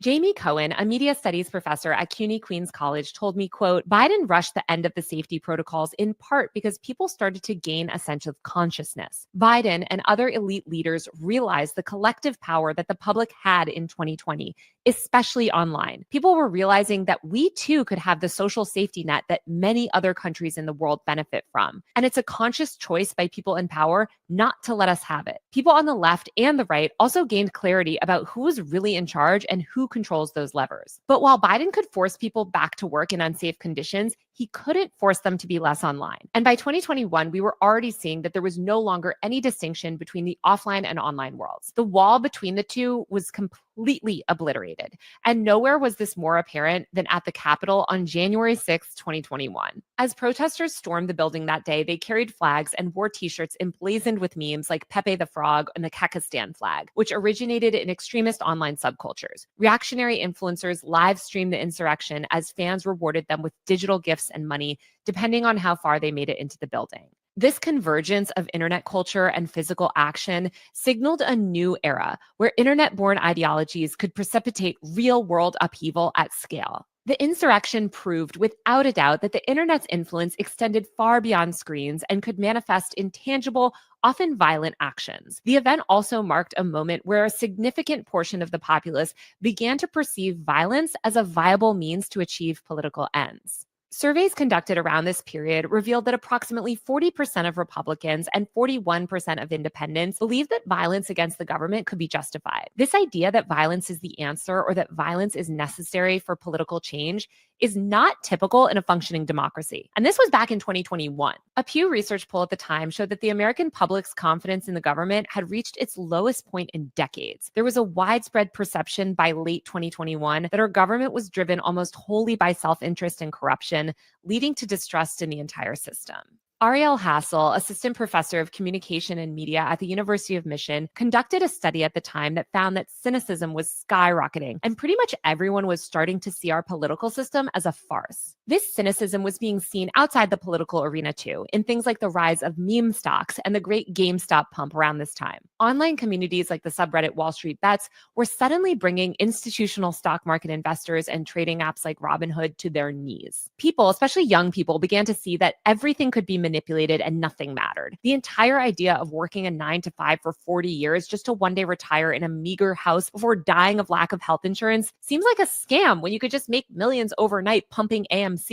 Jamie Cohen, a media studies professor at CUNY Queens College, told me, quote, Biden rushed the end of the safety protocols in part because people started to gain a sense of consciousness. Biden and other elite leaders realized the collective power that the public had in 2020, especially online. People were realizing that we too could have the social safety net that many other countries in the world benefit from. And it's a conscious choice by people in power not to let us have it. People on the left and the right also gained clarity about who was really in charge and who controls those levers. But while Biden could force people back to work in unsafe conditions, he he couldn't force them to be less online. And by 2021, we were already seeing that there was no longer any distinction between the offline and online worlds. The wall between the two was completely obliterated. And nowhere was this more apparent than at the Capitol on January 6, 2021. As protesters stormed the building that day, they carried flags and wore t-shirts emblazoned with memes like Pepe the Frog and the Kekistan flag, which originated in extremist online subcultures. Reactionary influencers live streamed the insurrection as fans rewarded them with digital gifts and money, depending on how far they made it into the building. This convergence of internet culture and physical action signaled a new era where internet-born ideologies could precipitate real-world upheaval at scale. The insurrection proved without a doubt that the internet's influence extended far beyond screens and could manifest in tangible, often violent actions. The event also marked a moment where a significant portion of the populace began to perceive violence as a viable means to achieve political ends. Surveys conducted around this period revealed that approximately 40% of Republicans and 41% of independents believed that violence against the government could be justified. This idea that violence is the answer or that violence is necessary for political change is not typical in a functioning democracy. And this was back in 2021. A Pew Research poll at the time showed that the American public's confidence in the government had reached its lowest point in decades. There was a widespread perception by late 2021 that our government was driven almost wholly by self-interest and corruption, leading to distrust in the entire system. Ariel Hassel, assistant professor of communication and media at the University of Michigan, conducted a study at the time that found that cynicism was skyrocketing, and pretty much everyone was starting to see our political system as a farce. This cynicism was being seen outside the political arena too, in things like the rise of meme stocks and the great GameStop pump around this time. Online communities like the subreddit Wall Street Bets were suddenly bringing institutional stock market investors and trading apps like Robinhood to their knees. People, especially young people, began to see that everything could be manipulated and nothing mattered. The entire idea of working a 9-to-5 for 40 years just to one day retire in a meager house before dying of lack of health insurance seems like a scam when you could just make millions overnight pumping AMC.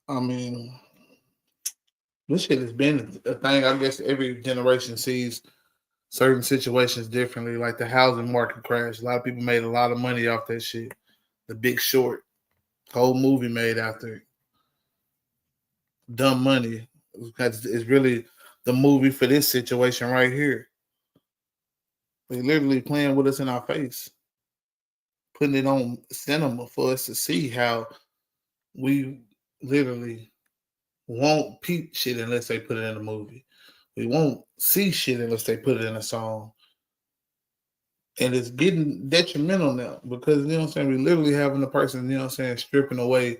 I mean, this shit has been a thing. I guess every generation sees certain situations differently. Like the housing market crash. A lot of people made a lot of money off that shit. The Big Short. Whole movie made after it. Dumb money. It's really the movie for this situation right here. They literally playing with us in our face. Putting it on cinema for us to see how we literally won't peep shit unless they put it in a movie. We won't see shit unless they put it in a song. And it's getting detrimental now because, you know what I'm saying, we literally having a person, you know what I'm saying, stripping away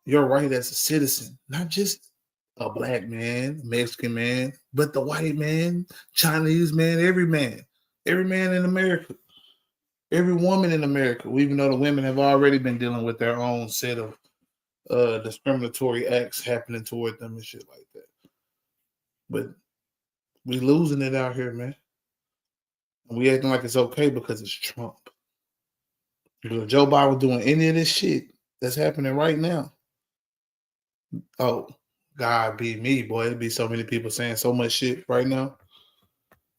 your right as a citizen, not just a black man, Mexican man, but the white man, Chinese man, every man in America, every woman in America, even though the women have already been dealing with their own set of discriminatory acts happening toward them and shit like that. But we losing it out here, man. And we acting like it's okay because it's Trump. If Joe Biden was doing any of this shit that's happening right now, oh, God be me, boy. It'd be so many people saying so much shit right now.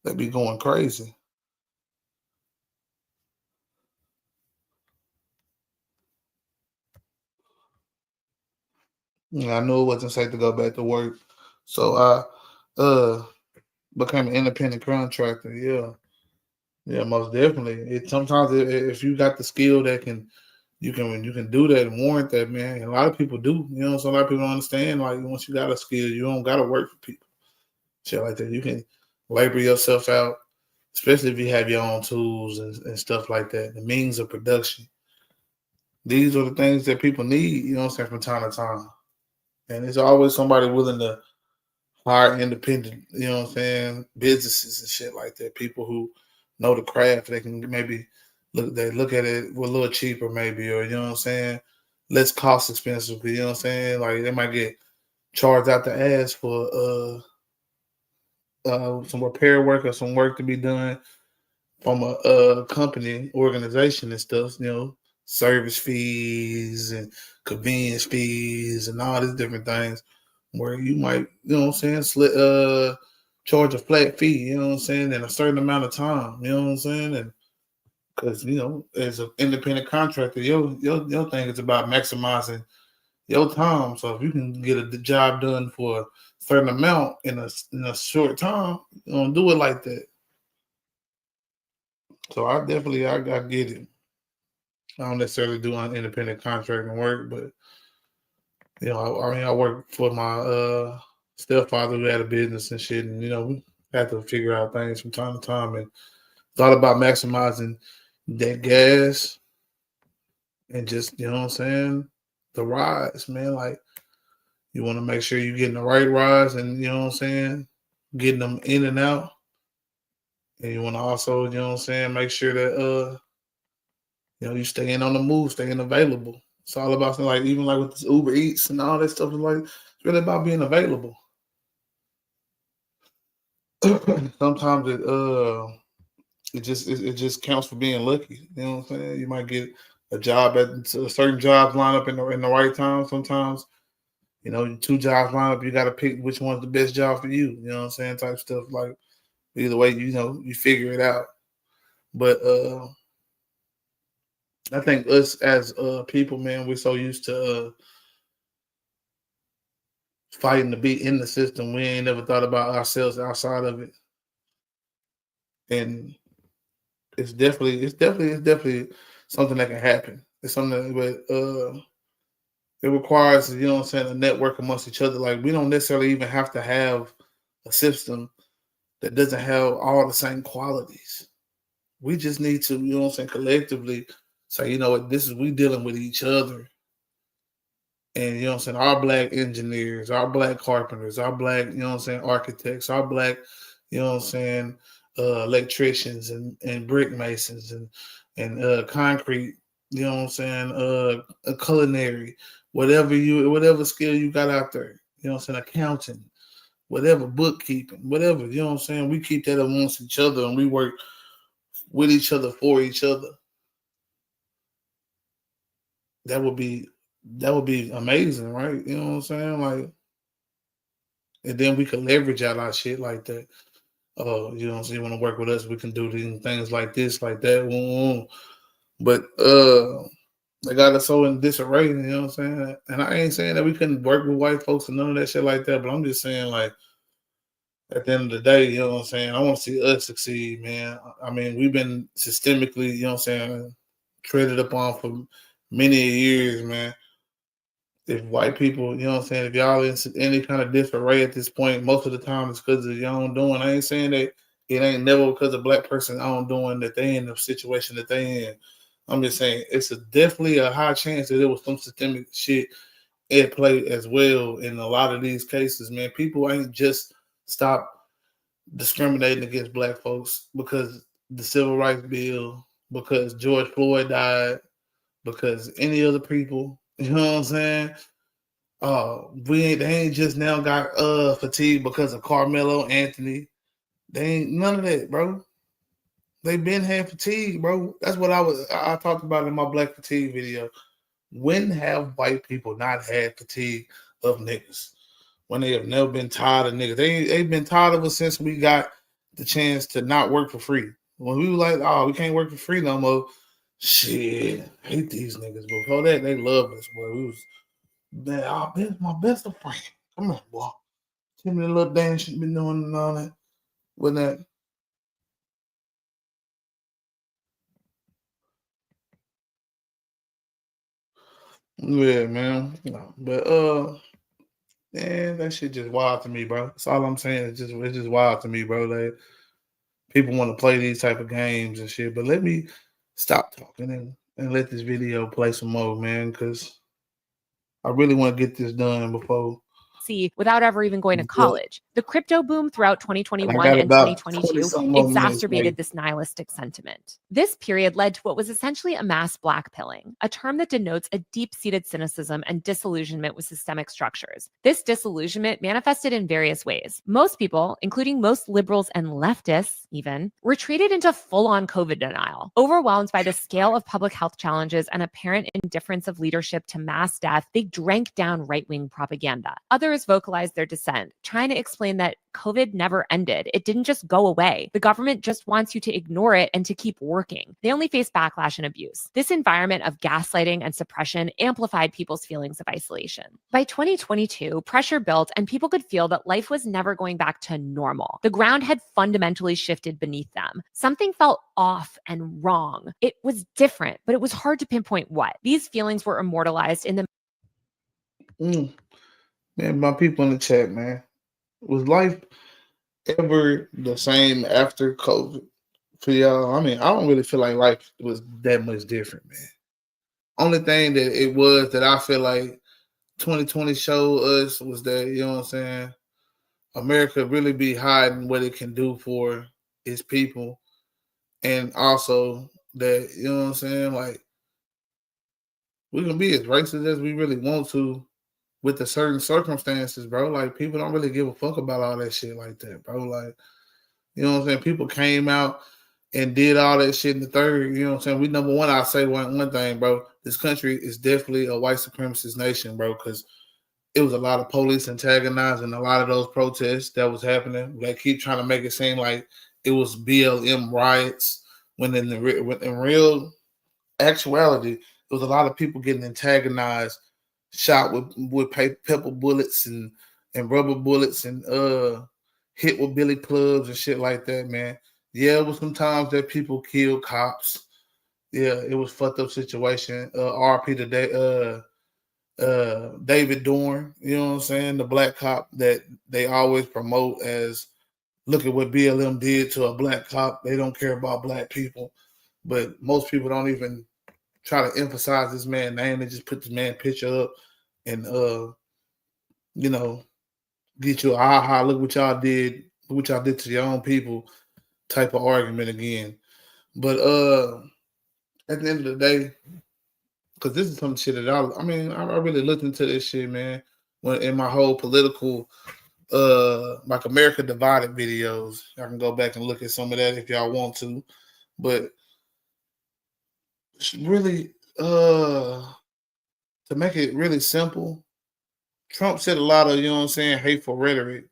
They'd be going crazy. Yeah, I knew it wasn't safe to go back to work. So I became an independent contractor. Yeah, most definitely. Sometimes if you got the skill that you can do that and warrant that, man. And a lot of people do. You know, so a lot of people don't understand. Like once you got a skill, you don't gotta work for people. Shit like that. You can labor yourself out, especially if you have your own tools and stuff like that. The means of production. These are the things that people need, you know what I'm saying, from time to time. And there's always somebody willing to hire independent, you know what I'm saying, businesses and shit like that. People who know the craft, they can maybe look at it a little cheaper, maybe, or you know what I'm saying, less cost expensive. You know what I'm saying? Like they might get charged out the ass for some repair work or some work to be done from a company, organization and stuff, you know, service fees and convenience fees and all these different things where you might, you know what I'm saying, charge a flat fee, you know what I'm saying, in a certain amount of time, you know what I'm saying, and Because, you know, as an independent contractor, your thing is about maximizing your time. So if you can get a job done for a certain amount in a short time, you don't do it like that. So I get it. I don't necessarily do independent contracting work, but you know, I mean, I work for my stepfather who had a business and shit, and you know, we had to figure out things from time to time, and it's all about maximizing that gas and just, you know what I'm saying, the rides, man. Like, you want to make sure you're getting the right rides, and you know what I'm saying, getting them in and out, and you want to also, you know what I'm saying, make sure that you know, you staying on the move, staying available. It's all about, like, even like with this Uber Eats and all that stuff, it's really about being available. Sometimes it just counts for being lucky. You know what I'm saying? You might get a job at a certain jobs line up in the right time. Sometimes, you know, 2 jobs line up, you got to pick which one's the best job for you. You know what I'm saying? Type stuff. Like, either way, you know, you figure it out. But I think us as people, man, we're so used to fighting to be in the system. We ain't never thought about ourselves outside of it. And it's definitely something that can happen. It's something that it requires, you know what I'm saying, a network amongst each other. Like, we don't necessarily even have to have a system that doesn't have all the same qualities. We just need to, you know what I'm saying, collectively say, you know what, we dealing with each other. And, you know what I'm saying, our Black engineers, our Black carpenters, our Black, you know what I'm saying, architects, our Black, you know what I'm saying, electricians and brick masons and concrete, you know what I'm saying, culinary, whatever skill you got out there, you know what I'm saying, accounting, whatever, bookkeeping, whatever, you know what I'm saying, we keep that amongst each other and we work with each other for each other. That would be amazing, right? You know what I'm saying? Like, and then we can leverage out our shit like that. Oh, you know what I'm saying? You want to work with us, we can do things like this, like that. But they got us so in disarray, you know what I'm saying? And I ain't saying that we couldn't work with white folks and none of that shit like that, but I'm just saying, like, at the end of the day, you know what I'm saying, I want to see us succeed, man. I mean, we've been systemically, you know what I'm saying, treaded upon for many years, man. If white people, you know what I'm saying, if y'all in any kind of disarray at this point, most of the time it's because of your own doing. I ain't saying that it ain't never because of Black person own doing that they in the situation that they in. I'm just saying it's definitely a high chance that there was some systemic shit at play as well in a lot of these cases, man. People ain't just stop discriminating against Black folks because the Civil Rights Bill, because George Floyd died, because any other people, you know what I'm saying? They ain't just now got fatigue because of Carmelo Anthony. They ain't none of that, bro. They been had fatigue, bro. That's what I talked about in my Black Fatigue video. When have white people not had fatigue of niggas? When they have never been tired of niggas. They've been tired of us since we got the chance to not work for free. When we were like, oh, we can't work for free no more. Shit, I hate these niggas. Before that, they loved us, boy. We was, man, oh, this my best of friend. Come on, boy. Tell me the little dance you been doing and all that. With that. Yeah, man. But man, that shit just wild to me, bro. That's all I'm saying. It's just wild to me, bro. Like, people want to play these type of games and shit. But let me stop talking and let this video play some more, man, because I really want to get this done before. Without ever even going to college. The crypto boom throughout 2021 and 2022 exacerbated this nihilistic sentiment. This period led to what was essentially a mass blackpilling, a term that denotes a deep-seated cynicism and disillusionment with systemic structures. This disillusionment manifested in various ways. Most people, including most liberals and leftists even, retreated into full-on COVID denial. Overwhelmed by the scale of public health challenges and apparent indifference of leadership to mass death, they drank down right-wing propaganda. Others others vocalized their dissent, trying to explain that COVID never ended. It didn't just go away. The government just wants you to ignore it and to keep working. They only face backlash and abuse. This environment of gaslighting and suppression amplified people's feelings of isolation. By 2022, pressure built and people could feel that life was never going back to normal. The ground had fundamentally shifted beneath them. Something felt off and wrong. It was different, but it was hard to pinpoint what. These feelings were immortalized in the Man, my people in the chat, man. Was life ever the same after COVID for y'all? I mean, I don't really feel like life was that much different, man. Only thing that it was that I feel like 2020 showed us was that, you know what I'm saying, America really be hiding what it can do for its people. And also that, you know what I'm saying, like, we can be as racist as we really want to with the certain circumstances, bro. Like, people don't really give a fuck about all that shit like that, bro. Like, you know what I'm saying? People came out and did all that shit in the third, you know what I'm saying? We number one, I'll say one thing, bro. This country is definitely a white supremacist nation, bro, because it was a lot of police antagonizing a lot of those protests that was happening. They keep trying to make it seem like it was BLM riots, when in real actuality, there was a lot of people getting antagonized, shot with pepper bullets and rubber bullets and hit with billy clubs and shit like that, man. Yeah, it was some times that people killed cops. Yeah, it was fucked up situation. RP today, David Dorn, you know what I'm saying? The black cop that they always promote as, look at what BLM did to a black cop. They don't care about black people. But most people don't even try to emphasize this man's name. They just put this man's picture up and you know, get you a look what y'all did, to your own people type of argument again. But at the end of the day, because this is some shit that I really looked into this shit, man, when in my whole political like America Divided videos. I can go back and look at some of that if y'all want to. But really, to make it really simple, Trump said a lot of, you know what I'm saying, hateful rhetoric,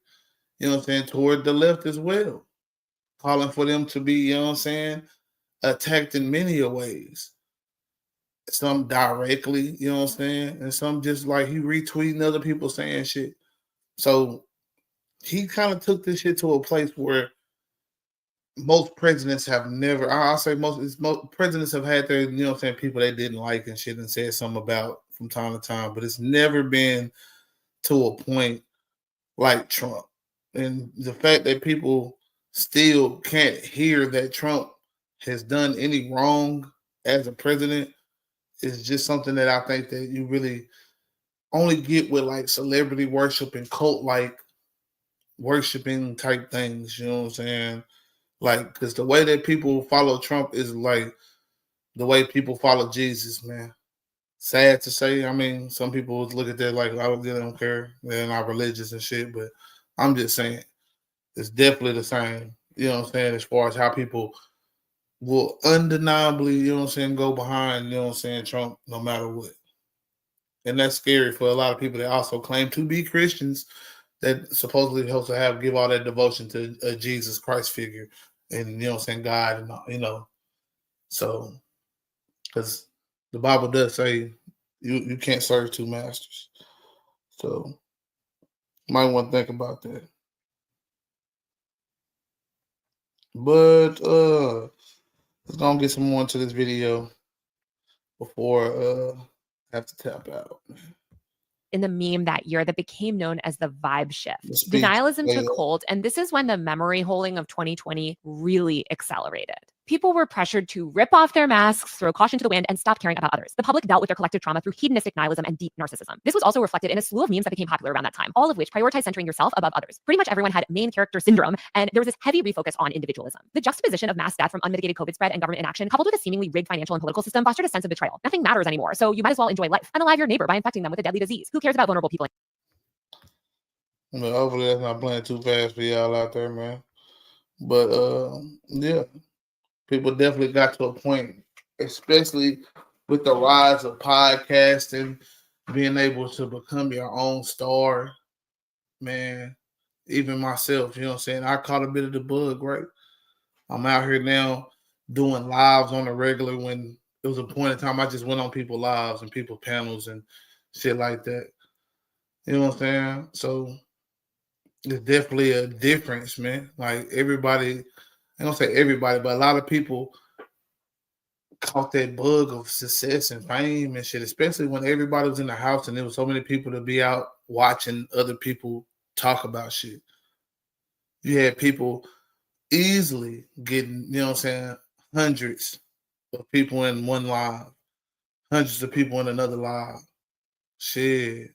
you know what I'm saying, toward the left as well, calling for them to be, you know what I'm saying, attacked in many ways. Some directly, you know what I'm saying, and some just like he retweeting other people saying shit. So he kind of took this shit to a place where most presidents have never, I'll say most presidents have had their, you know what I'm saying, people they didn't like and shit and said something about from time to time, but it's never been to a point like Trump. And the fact that people still can't hear that Trump has done any wrong as a president is just something that I think that you really only get with like celebrity worship and cult like worshiping type things, you know what I'm saying? Like, because the way that people follow Trump is like the way people follow Jesus, man. Sad to say. I mean, some people would look at that like, I don't care. They're not religious and shit, but I'm just saying it's definitely the same, you know what I'm saying, as far as how people will undeniably, you know what I'm saying, go behind, you know what I'm saying, Trump no matter what. And that's scary for a lot of people that also claim to be Christians that supposedly helps to give all that devotion to a Jesus Christ figure and, you know what I'm saying, God and, you know. So, because the Bible does say you can't serve two masters. So, you might want to think about that. But let's go and get some more into this video before I have to tap out. In the meme that year that became known as the vibe shift. Denialism took hold, and this is when the memory holding of 2020 really accelerated. People were pressured to rip off their masks, throw caution to the wind, and stop caring about others. The public dealt with their collective trauma through hedonistic nihilism and deep narcissism. This was also reflected in a slew of memes that became popular around that time, all of which prioritized centering yourself above others. Pretty much everyone had main character syndrome, and there was this heavy refocus on individualism. The juxtaposition of mass death from unmitigated COVID spread and government inaction, coupled with a seemingly rigged financial and political system, fostered a sense of betrayal. Nothing matters anymore, so you might as well enjoy life and alive your neighbor by infecting them with a deadly disease. Who cares about vulnerable people? Well, hopefully that's not playing too fast for y'all out there, man. But yeah, people definitely got to a point, especially with the rise of podcasting, being able to become your own star man, even myself, you know what I'm saying? I caught a bit of the bug, right? I'm out here now doing lives on the regular when it was a point in time I just went on people's lives and people panels and shit like that. You know what I'm saying? So it's definitely a difference, man. Like everybody, I don't say everybody, but a lot of people caught that bug of success and fame and shit, especially when everybody was in the house and there was so many people to be out watching other people talk about shit. You had people easily getting, you know what I'm saying, hundreds of people in one live, hundreds of people in another live. Shit.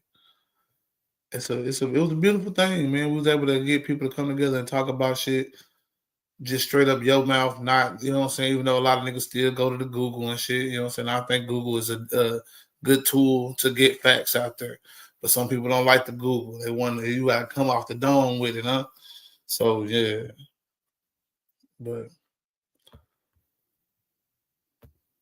It was a beautiful thing, man. We was able to get people to come together and talk about shit just straight up your mouth, not, you know what I'm saying, even though a lot of niggas still go to the Google and shit, you know what I'm saying? I think Google is a good tool to get facts out there. But some people don't like the Google. They want you gotta come off the dome with it, huh? So yeah. But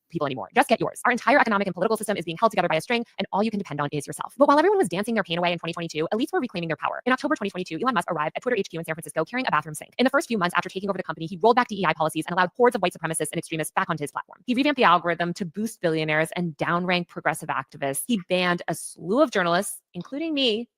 people anymore. Just get yours. Our entire economic and political system is being held together by a string, and all you can depend on is yourself. But while everyone was dancing their pain away in 2022, elites were reclaiming their power. In October 2022, Elon Musk arrived at Twitter HQ in San Francisco carrying a bathroom sink. In the first few months after taking over the company, he rolled back DEI policies and allowed hordes of white supremacists and extremists back onto his platform. He revamped the algorithm to boost billionaires and downrank progressive activists. He banned a slew of journalists, including me,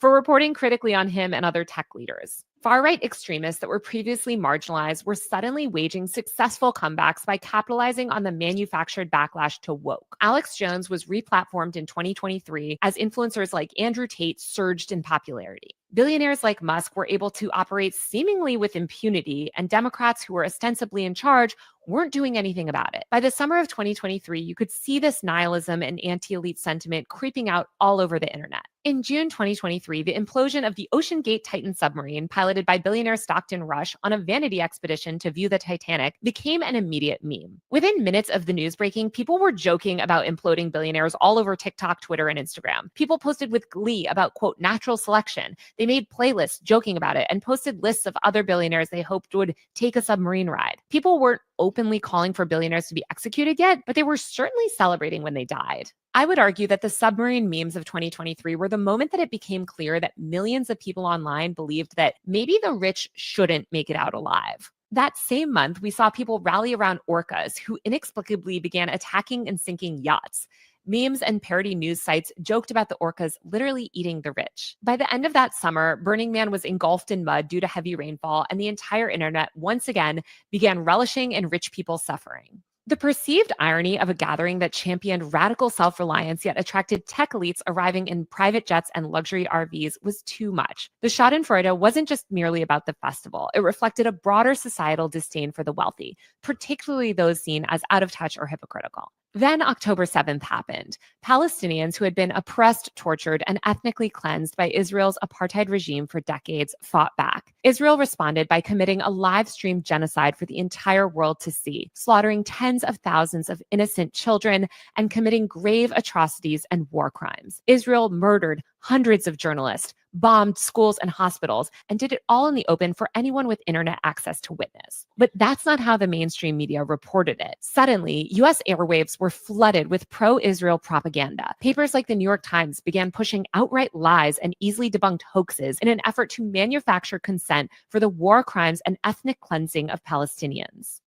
for reporting critically on him and other tech leaders. Far-right extremists that were previously marginalized were suddenly waging successful comebacks by capitalizing on the manufactured backlash to woke. Alex Jones was replatformed in 2023 as influencers like Andrew Tate surged in popularity. Billionaires like Musk were able to operate seemingly with impunity, and Democrats who were ostensibly in charge weren't doing anything about it. By the summer of 2023, you could see this nihilism and anti-elite sentiment creeping out all over the internet. In June 2023, the implosion of the Ocean Gate Titan submarine, piloted by billionaire Stockton Rush on a vanity expedition to view the Titanic, became an immediate meme. Within minutes of the news breaking, people were joking about imploding billionaires all over TikTok, Twitter, and Instagram. People posted with glee about, quote, natural selection. They made playlists joking about it and posted lists of other billionaires they hoped would take a submarine ride. People weren't openly calling for billionaires to be executed yet, but they were certainly celebrating when they died. I would argue that the submarine memes of 2023 were the moment that it became clear that millions of people online believed that maybe the rich shouldn't make it out alive. That same month, we saw people rally around orcas who inexplicably began attacking and sinking yachts. Memes and parody news sites joked about the orcas literally eating the rich. By the end of that summer, Burning Man was engulfed in mud due to heavy rainfall, and the entire internet once again began relishing in rich people suffering. The perceived irony of a gathering that championed radical self-reliance yet attracted tech elites arriving in private jets and luxury RVs was too much. The Schadenfreude wasn't just merely about the festival. It reflected a broader societal disdain for the wealthy, particularly those seen as out of touch or hypocritical. Then October 7th happened. Palestinians who had been oppressed, tortured, and ethnically cleansed by Israel's apartheid regime for decades fought back. Israel responded by committing a live-streamed genocide for the entire world to see, slaughtering tens of thousands of innocent children and committing grave atrocities and war crimes. Israel murdered hundreds of journalists, bombed schools and hospitals, and did it all in the open for anyone with internet access to witness. But that's not how the mainstream media reported it. Suddenly, US airwaves were flooded with pro-Israel propaganda. Papers like the New York Times began pushing outright lies and easily debunked hoaxes in an effort to manufacture consent for the war crimes and ethnic cleansing of Palestinians.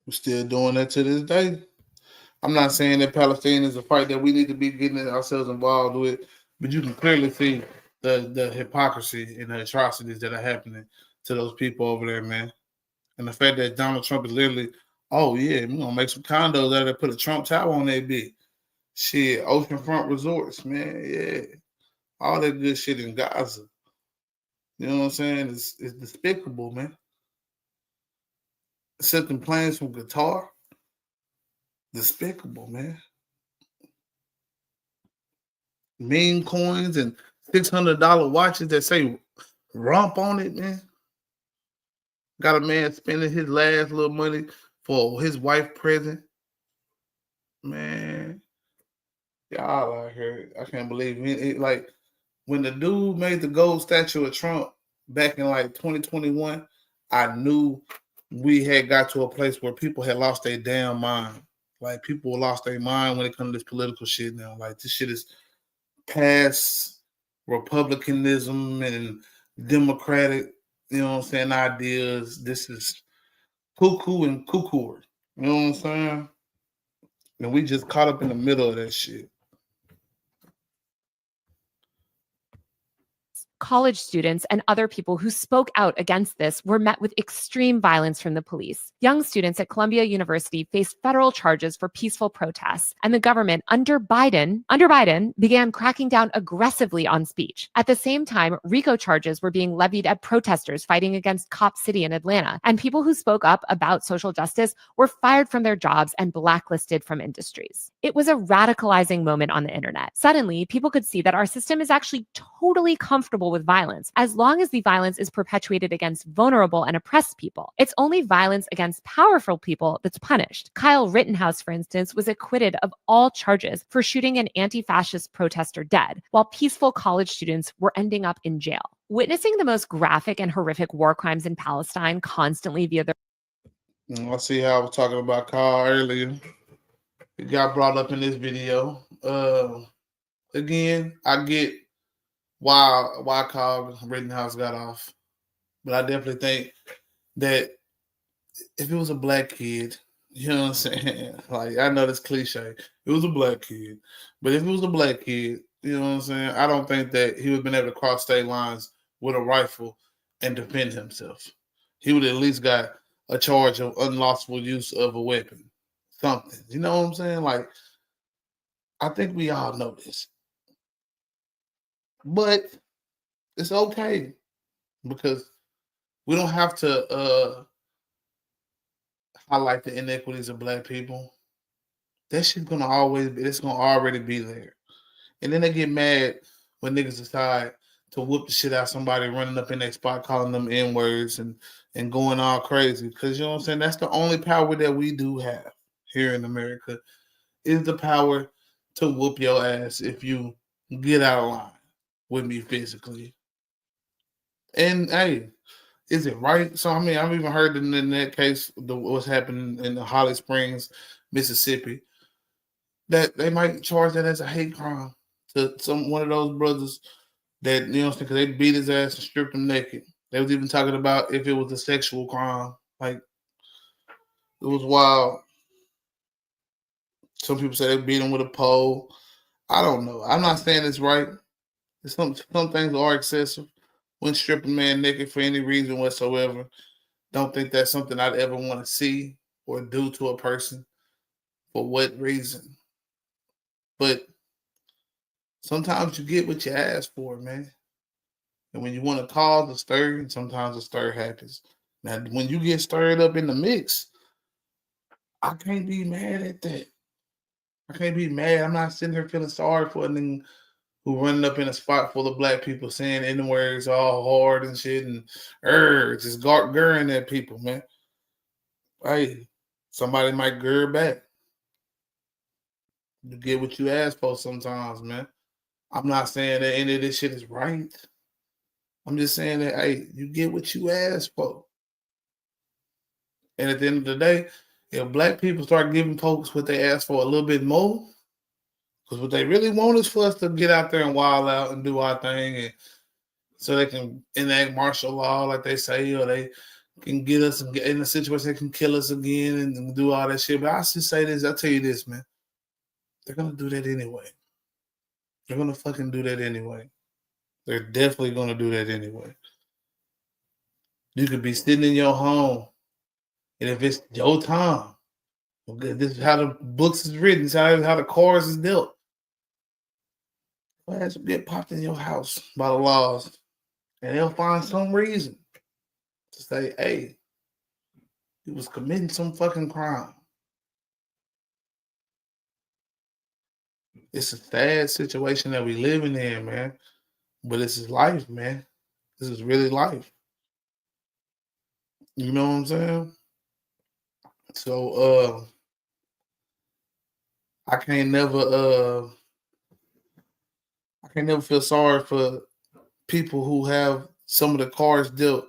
We're still doing that to this day. I'm not saying that Palestine is a fight that we need to be getting ourselves involved with, but you can clearly see the hypocrisy and the atrocities that are happening to those people over there, man. And the fact that Donald Trump is literally, oh yeah, we're gonna make some condos out there, put a Trump Tower on that bitch. Shit, oceanfront resorts, man. Yeah. All that good shit in Gaza. You know what I'm saying? It's despicable, man. Accepting planes from Qatar. Despicable, man. Meme coins and $600 watches that say rump on it, man. Got a man spending his last little money for his wife present. Man, y'all out here. I can't believe it. Like when the dude made the gold statue of Trump back in like 2021, I knew we had got to a place where people had lost their damn mind. Like people lost their mind when it comes to this political shit now. Like this shit is past republicanism and democratic, ideas. This is cuckoo and cuckoo. You know what I'm saying? And we just caught up in the middle of that shit. College students and other people who spoke out against this were met with extreme violence from the police. Young students at Columbia University faced federal charges for peaceful protests, and the government under Biden began cracking down aggressively on speech. At the same time, RICO charges were being levied at protesters fighting against Cop City in Atlanta, and people who spoke up about social justice were fired from their jobs and blacklisted from industries. It was a radicalizing moment on the internet. Suddenly, people could see that our system is actually totally comfortable with violence, as long as the violence is perpetuated against vulnerable and oppressed people. It's only violence against powerful people that's punished. Kyle Rittenhouse, for instance, was acquitted of all charges for shooting an anti-fascist protester dead, while peaceful college students were ending up in jail. Witnessing the most graphic and horrific war crimes in Palestine constantly via the... I see how I was talking about Kyle earlier. It got brought up in this video. Again, I get why Kyle Rittenhouse got off. But I definitely think that if it was a black kid, you know what I'm saying? Like, I know that's cliche. It was a black kid. But if it was a black kid, you know what I'm saying? I don't think that he would have been able to cross state lines with a rifle and defend himself. He would have at least got a charge of unlawful use of a weapon. Something. You know what I'm saying? Like, I think we all know this. But it's okay because we don't have to highlight the inequities of black people. That shit's gonna already be there. And then they get mad when niggas decide to whoop the shit out of somebody running up in their spot, calling them N-words and going all crazy. Because you know what I'm saying? That's the only power that we do have here in America, is the power to whoop your ass if you get out of line with me physically. And hey, is it right? So I mean, I've even heard in that case what's happening in the Holly Springs, Mississippi, that they might charge that as a hate crime to one of those brothers that, you know what I'm saying, because they beat his ass and stripped him naked. They was even talking about if it was a sexual crime. Like, it was wild. Some people say they beat him with a pole. I don't know. I'm not saying it's right. Some things are excessive. Wouldn't strip a man naked for any reason whatsoever. Don't think that's something I'd ever want to see or do to a person for what reason. But sometimes you get what you ask for, man. And when you want to cause a stir, sometimes a stir happens. Now, when you get stirred up in the mix, I can't be mad at that. I can't be mad. I'm not sitting here feeling sorry for a nigga who running up in a spot full of black people saying N-words all hard and shit and just gurring at people, man. Hey, somebody might gurr back. You get what you ask for sometimes, man. I'm not saying that any of this shit is right. I'm just saying that, hey, you get what you ask for. And at the end of the day, if black people start giving folks what they ask for a little bit more, because what they really want is for us to get out there and wild out and do our thing, and so they can enact martial law, like they say, or they can get us in a situation they can kill us again and do all that shit. But I just say this, I'll tell you this, man. They're going to do that anyway. They're going to fucking do that anyway. They're definitely going to do that anyway. You could be sitting in your home, and if it's your time, okay, this is how the books is written, this is how the cards is dealt. Ass will get popped in your house by the laws, and they'll find some reason to say, hey, he was committing some fucking crime. It's a sad situation that we living in, man. But this is life, man. This is really life. You know what I'm saying? So I can't never feel sorry for people who have some of the cards dealt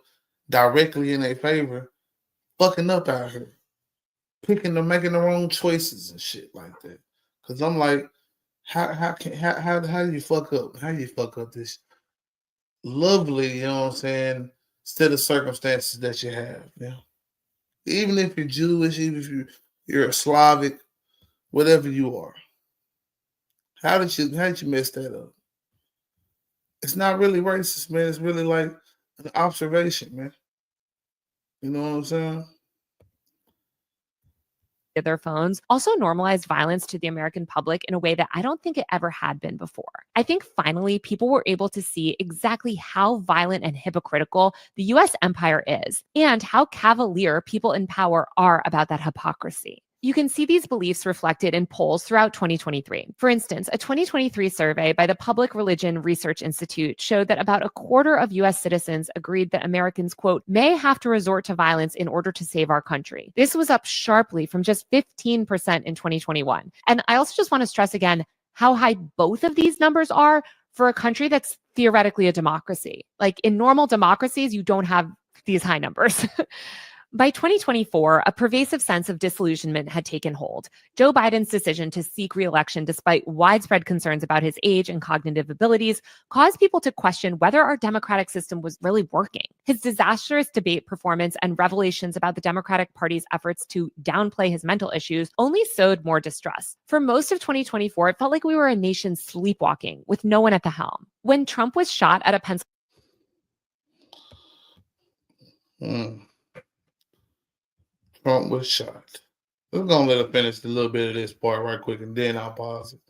directly in their favor, fucking up out here, making the wrong choices and shit like that. Cause I'm like, how do you fuck up? How do you fuck up this? lovely, you know what I'm saying, set of circumstances that you have. You know? Even if you're Jewish, even if you're a Slavic, whatever you are. How did you mess that up? It's not really racist, man. It's really like an observation, man. You know what I'm saying? Their phones also normalized violence to the American public in a way that I don't think it ever had been before. I think finally people were able to see exactly how violent and hypocritical the US empire is and how cavalier people in power are about that hypocrisy. You can see these beliefs reflected in polls throughout 2023. For instance, a 2023 survey by the Public Religion Research Institute showed that about a quarter of US citizens agreed that Americans, quote, may have to resort to violence in order to save our country. This was up sharply from just 15% in 2021. And I also just want to stress again how high both of these numbers are for a country that's theoretically a democracy. Like in normal democracies, you don't have these high numbers. By 2024, a pervasive sense of disillusionment had taken hold. Joe Biden's decision to seek re-election despite widespread concerns about his age and cognitive abilities caused people to question whether our democratic system was really working. His disastrous debate performance and revelations about the Democratic Party's efforts to downplay his mental issues only sowed more distrust. For most of 2024, it felt like we were a nation sleepwalking with no one at the helm. When Trump was shot at a Trump was shot. We're going to let her finish a little bit of this part right quick, and then I'll pause it.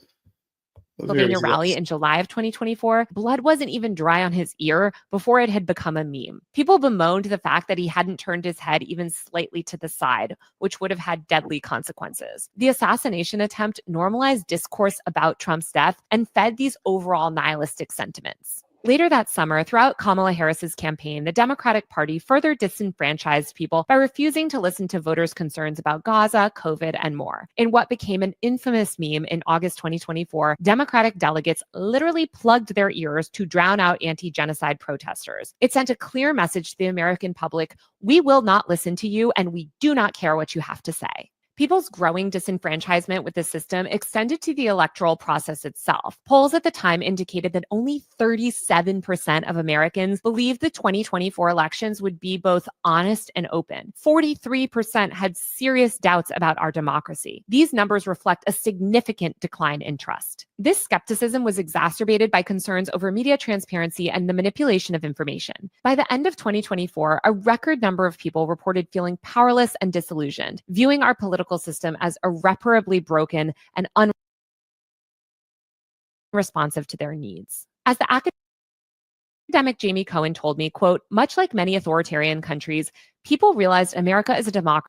Pennsylvania rally in July of 2024, blood wasn't even dry on his ear before it had become a meme. People bemoaned the fact that he hadn't turned his head even slightly to the side, which would have had deadly consequences. The assassination attempt normalized discourse about Trump's death and fed these overall nihilistic sentiments. Later that summer, throughout Kamala Harris's campaign, the Democratic Party further disenfranchised people by refusing to listen to voters' concerns about Gaza, COVID, and more. In what became an infamous meme in August 2024, Democratic delegates literally plugged their ears to drown out anti-genocide protesters. It sent a clear message to the American public: we will not listen to you, and we do not care what you have to say. People's growing disenfranchisement with the system extended to the electoral process itself. Polls at the time indicated that only 37% of Americans believed the 2024 elections would be both honest and open. 43% had serious doubts about our democracy. These numbers reflect a significant decline in trust. This skepticism was exacerbated by concerns over media transparency and the manipulation of information. By the end of 2024, a record number of people reported feeling powerless and disillusioned, viewing our political system as irreparably broken and unresponsive to their needs. As the academic Jamie Cohen told me, quote, much like many authoritarian countries, people realized America is a democracy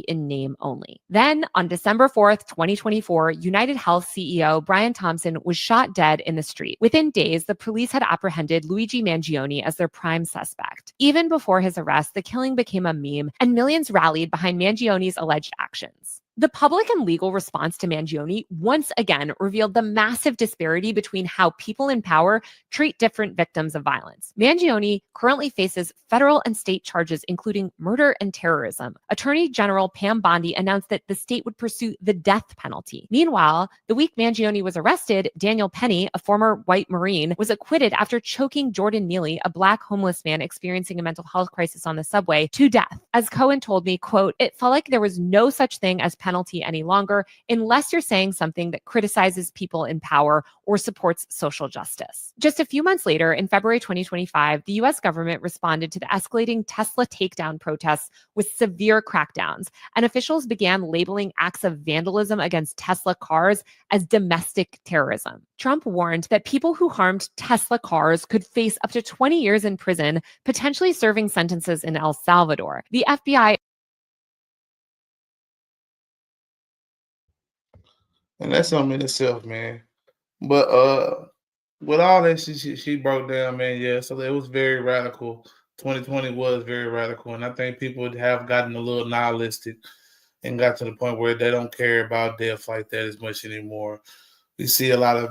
in name only. Then, on December 4th, 2024, United Health CEO Brian Thompson was shot dead in the street. Within days, the police had apprehended Luigi Mangione as their prime suspect. Even before his arrest, the killing became a meme, and millions rallied behind Mangione's alleged actions. The public and legal response to Mangione once again revealed the massive disparity between how people in power treat different victims of violence. Mangione currently faces federal and state charges, including murder and terrorism. Attorney General Pam Bondi announced that the state would pursue the death penalty. Meanwhile, the week Mangione was arrested, Daniel Penny, a former white Marine, was acquitted after choking Jordan Neely, a Black homeless man experiencing a mental health crisis on the subway, to death. As Cohen told me, quote, it felt like there was no such thing as penalty any longer unless you're saying something that criticizes people in power or supports social justice. Just a few months later, in February 2025, the US government responded to the escalating Tesla takedown protests with severe crackdowns, and officials began labeling acts of vandalism against Tesla cars as domestic terrorism. Trump warned that people who harmed Tesla cars could face up to 20 years in prison, potentially serving sentences in El Salvador. The FBI and that's something in itself, man. But with all that she broke down, man, yeah, so it was very radical. 2020 was very radical, and I think people have gotten a little nihilistic and got to the point where they don't care about death like that as much anymore. We see a lot of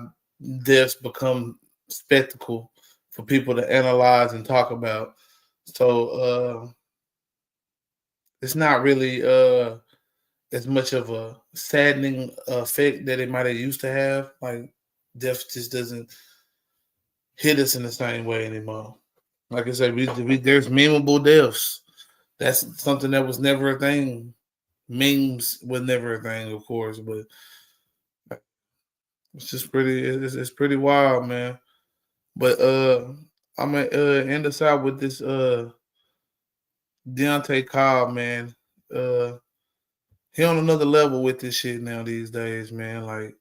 deaths become spectacle for people to analyze and talk about. So it's not really as much of a saddening effect that it might have used to have. Like death just doesn't hit us in the same way anymore. Like I said, there's memeable deaths. That's something that was never a thing. Memes was never a thing, of course, but it's just it's pretty wild, man. But I'm gonna end us out with this Deontay Cobb, man. He on another level with this shit now these days, man. Like,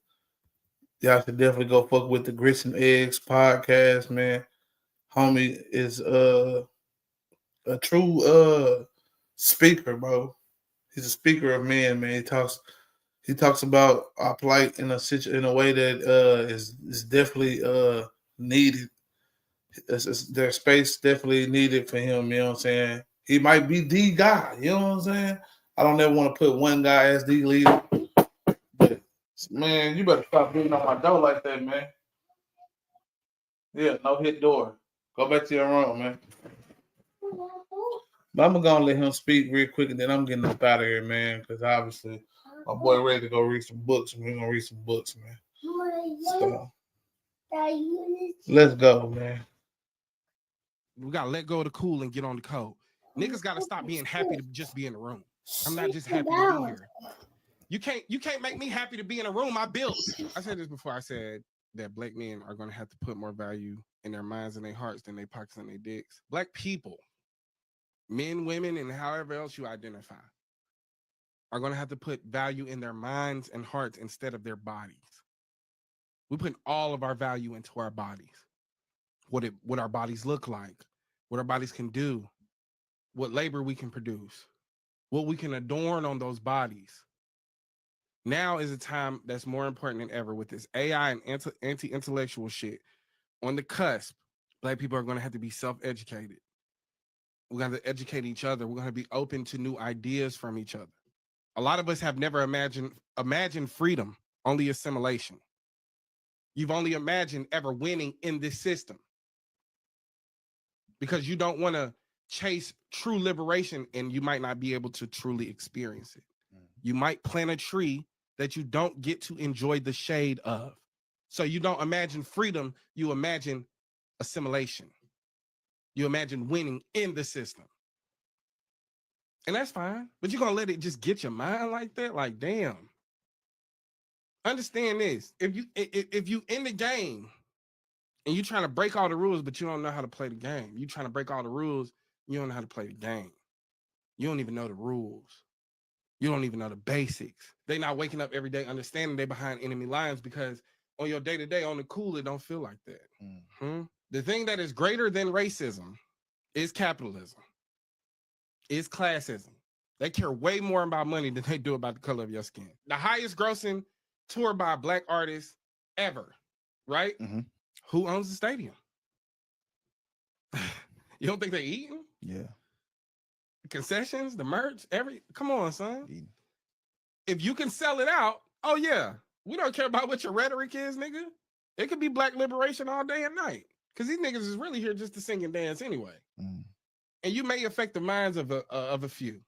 y'all should definitely go fuck with the Grits and Eggs podcast, man. Homie is a true speaker, bro. He's a speaker of men, man. He talks about our plight in a way that is definitely needed. There's space definitely needed for him, you know what I'm saying? He might be the guy, you know what I'm saying? I don't ever want to put one guy as the leader. But, man, you better stop beating on my door like that, man. Yeah, no hit door. Go back to your room, man. But I'm going to let him speak real quick, and then I'm getting up out of here, man, because obviously my boy ready to go read some books, and we're going to read some books, man. So, let's go, man. We got to let go of the cool and get on the code. Niggas got to stop being happy to just be in the room. I'm not just happy to be here. You can't make me happy to be in a room I built. I said this before. I said that black men are going to have to put more value in their minds and their hearts than their pockets and their dicks. Black people, men, women, and however else you identify, are going to have to put value in their minds and hearts instead of their bodies. We put all of our value into our bodies. What our bodies look like, what our bodies can do, what labor we can produce, what we can adorn on those bodies. Now is a time that's more important than ever with this AI and anti-intellectual shit on the cusp. Black people are going to have to be self-educated. We're going to educate each other. We're going to be open to new ideas from each other. A lot of us have never imagined freedom, only assimilation. You've only imagined ever winning in this system because you don't want to chase true liberation and you might not be able to truly experience it. You might plant a tree that you don't get to enjoy the shade of. So you don't imagine freedom, you imagine assimilation. You imagine winning in the system. And that's fine, but you're going to let it just get your mind like that? Like, damn. Understand this. If you in the game and you're trying to break all the rules, but you don't know how to play the game. You're trying to break all the rules, you don't know how to play the game. You don't even know the rules. You don't even know the basics. They're not waking up every day understanding they're behind enemy lines because on your day-to-day, on the cool, it don't feel like that. Mm-hmm. The thing that is greater than racism is capitalism, is classism. They care way more about money than they do about the color of your skin. The highest grossing tour by a black artist ever, right? Mm-hmm. Who owns the stadium? You don't think they eating? Yeah. The concessions, the merch, come on, son. If you can sell it out, oh yeah, we don't care about what your rhetoric is, nigga. It could be black liberation all day and night. Because these niggas is really here just to sing and dance anyway. Mm. And you may affect the minds of a few.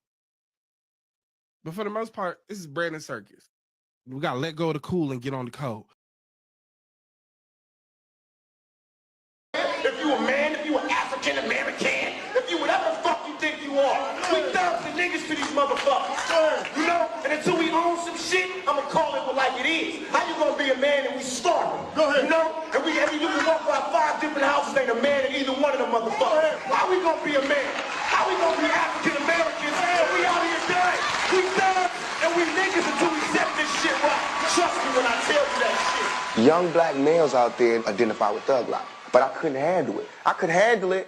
But for the most part, this is bread and circus. We got to let go of the cool and get on the code. If you a man, if you an African American, if you whatever the fuck you think you are, we thugs and niggas to these motherfuckers. You know? And until we own some shit, I'ma call it like it is. How you gonna be a man and we starving? Go ahead. You know? And you can walk by 5 different houses, ain't a man in either one of them motherfuckers. How we gonna be a man? How we gonna be African Americans if we out here dying? We thugs and we niggas until we set this shit right. Trust me when I tell you that shit. Young black males out there identify with thug life, but I couldn't handle it. I could handle it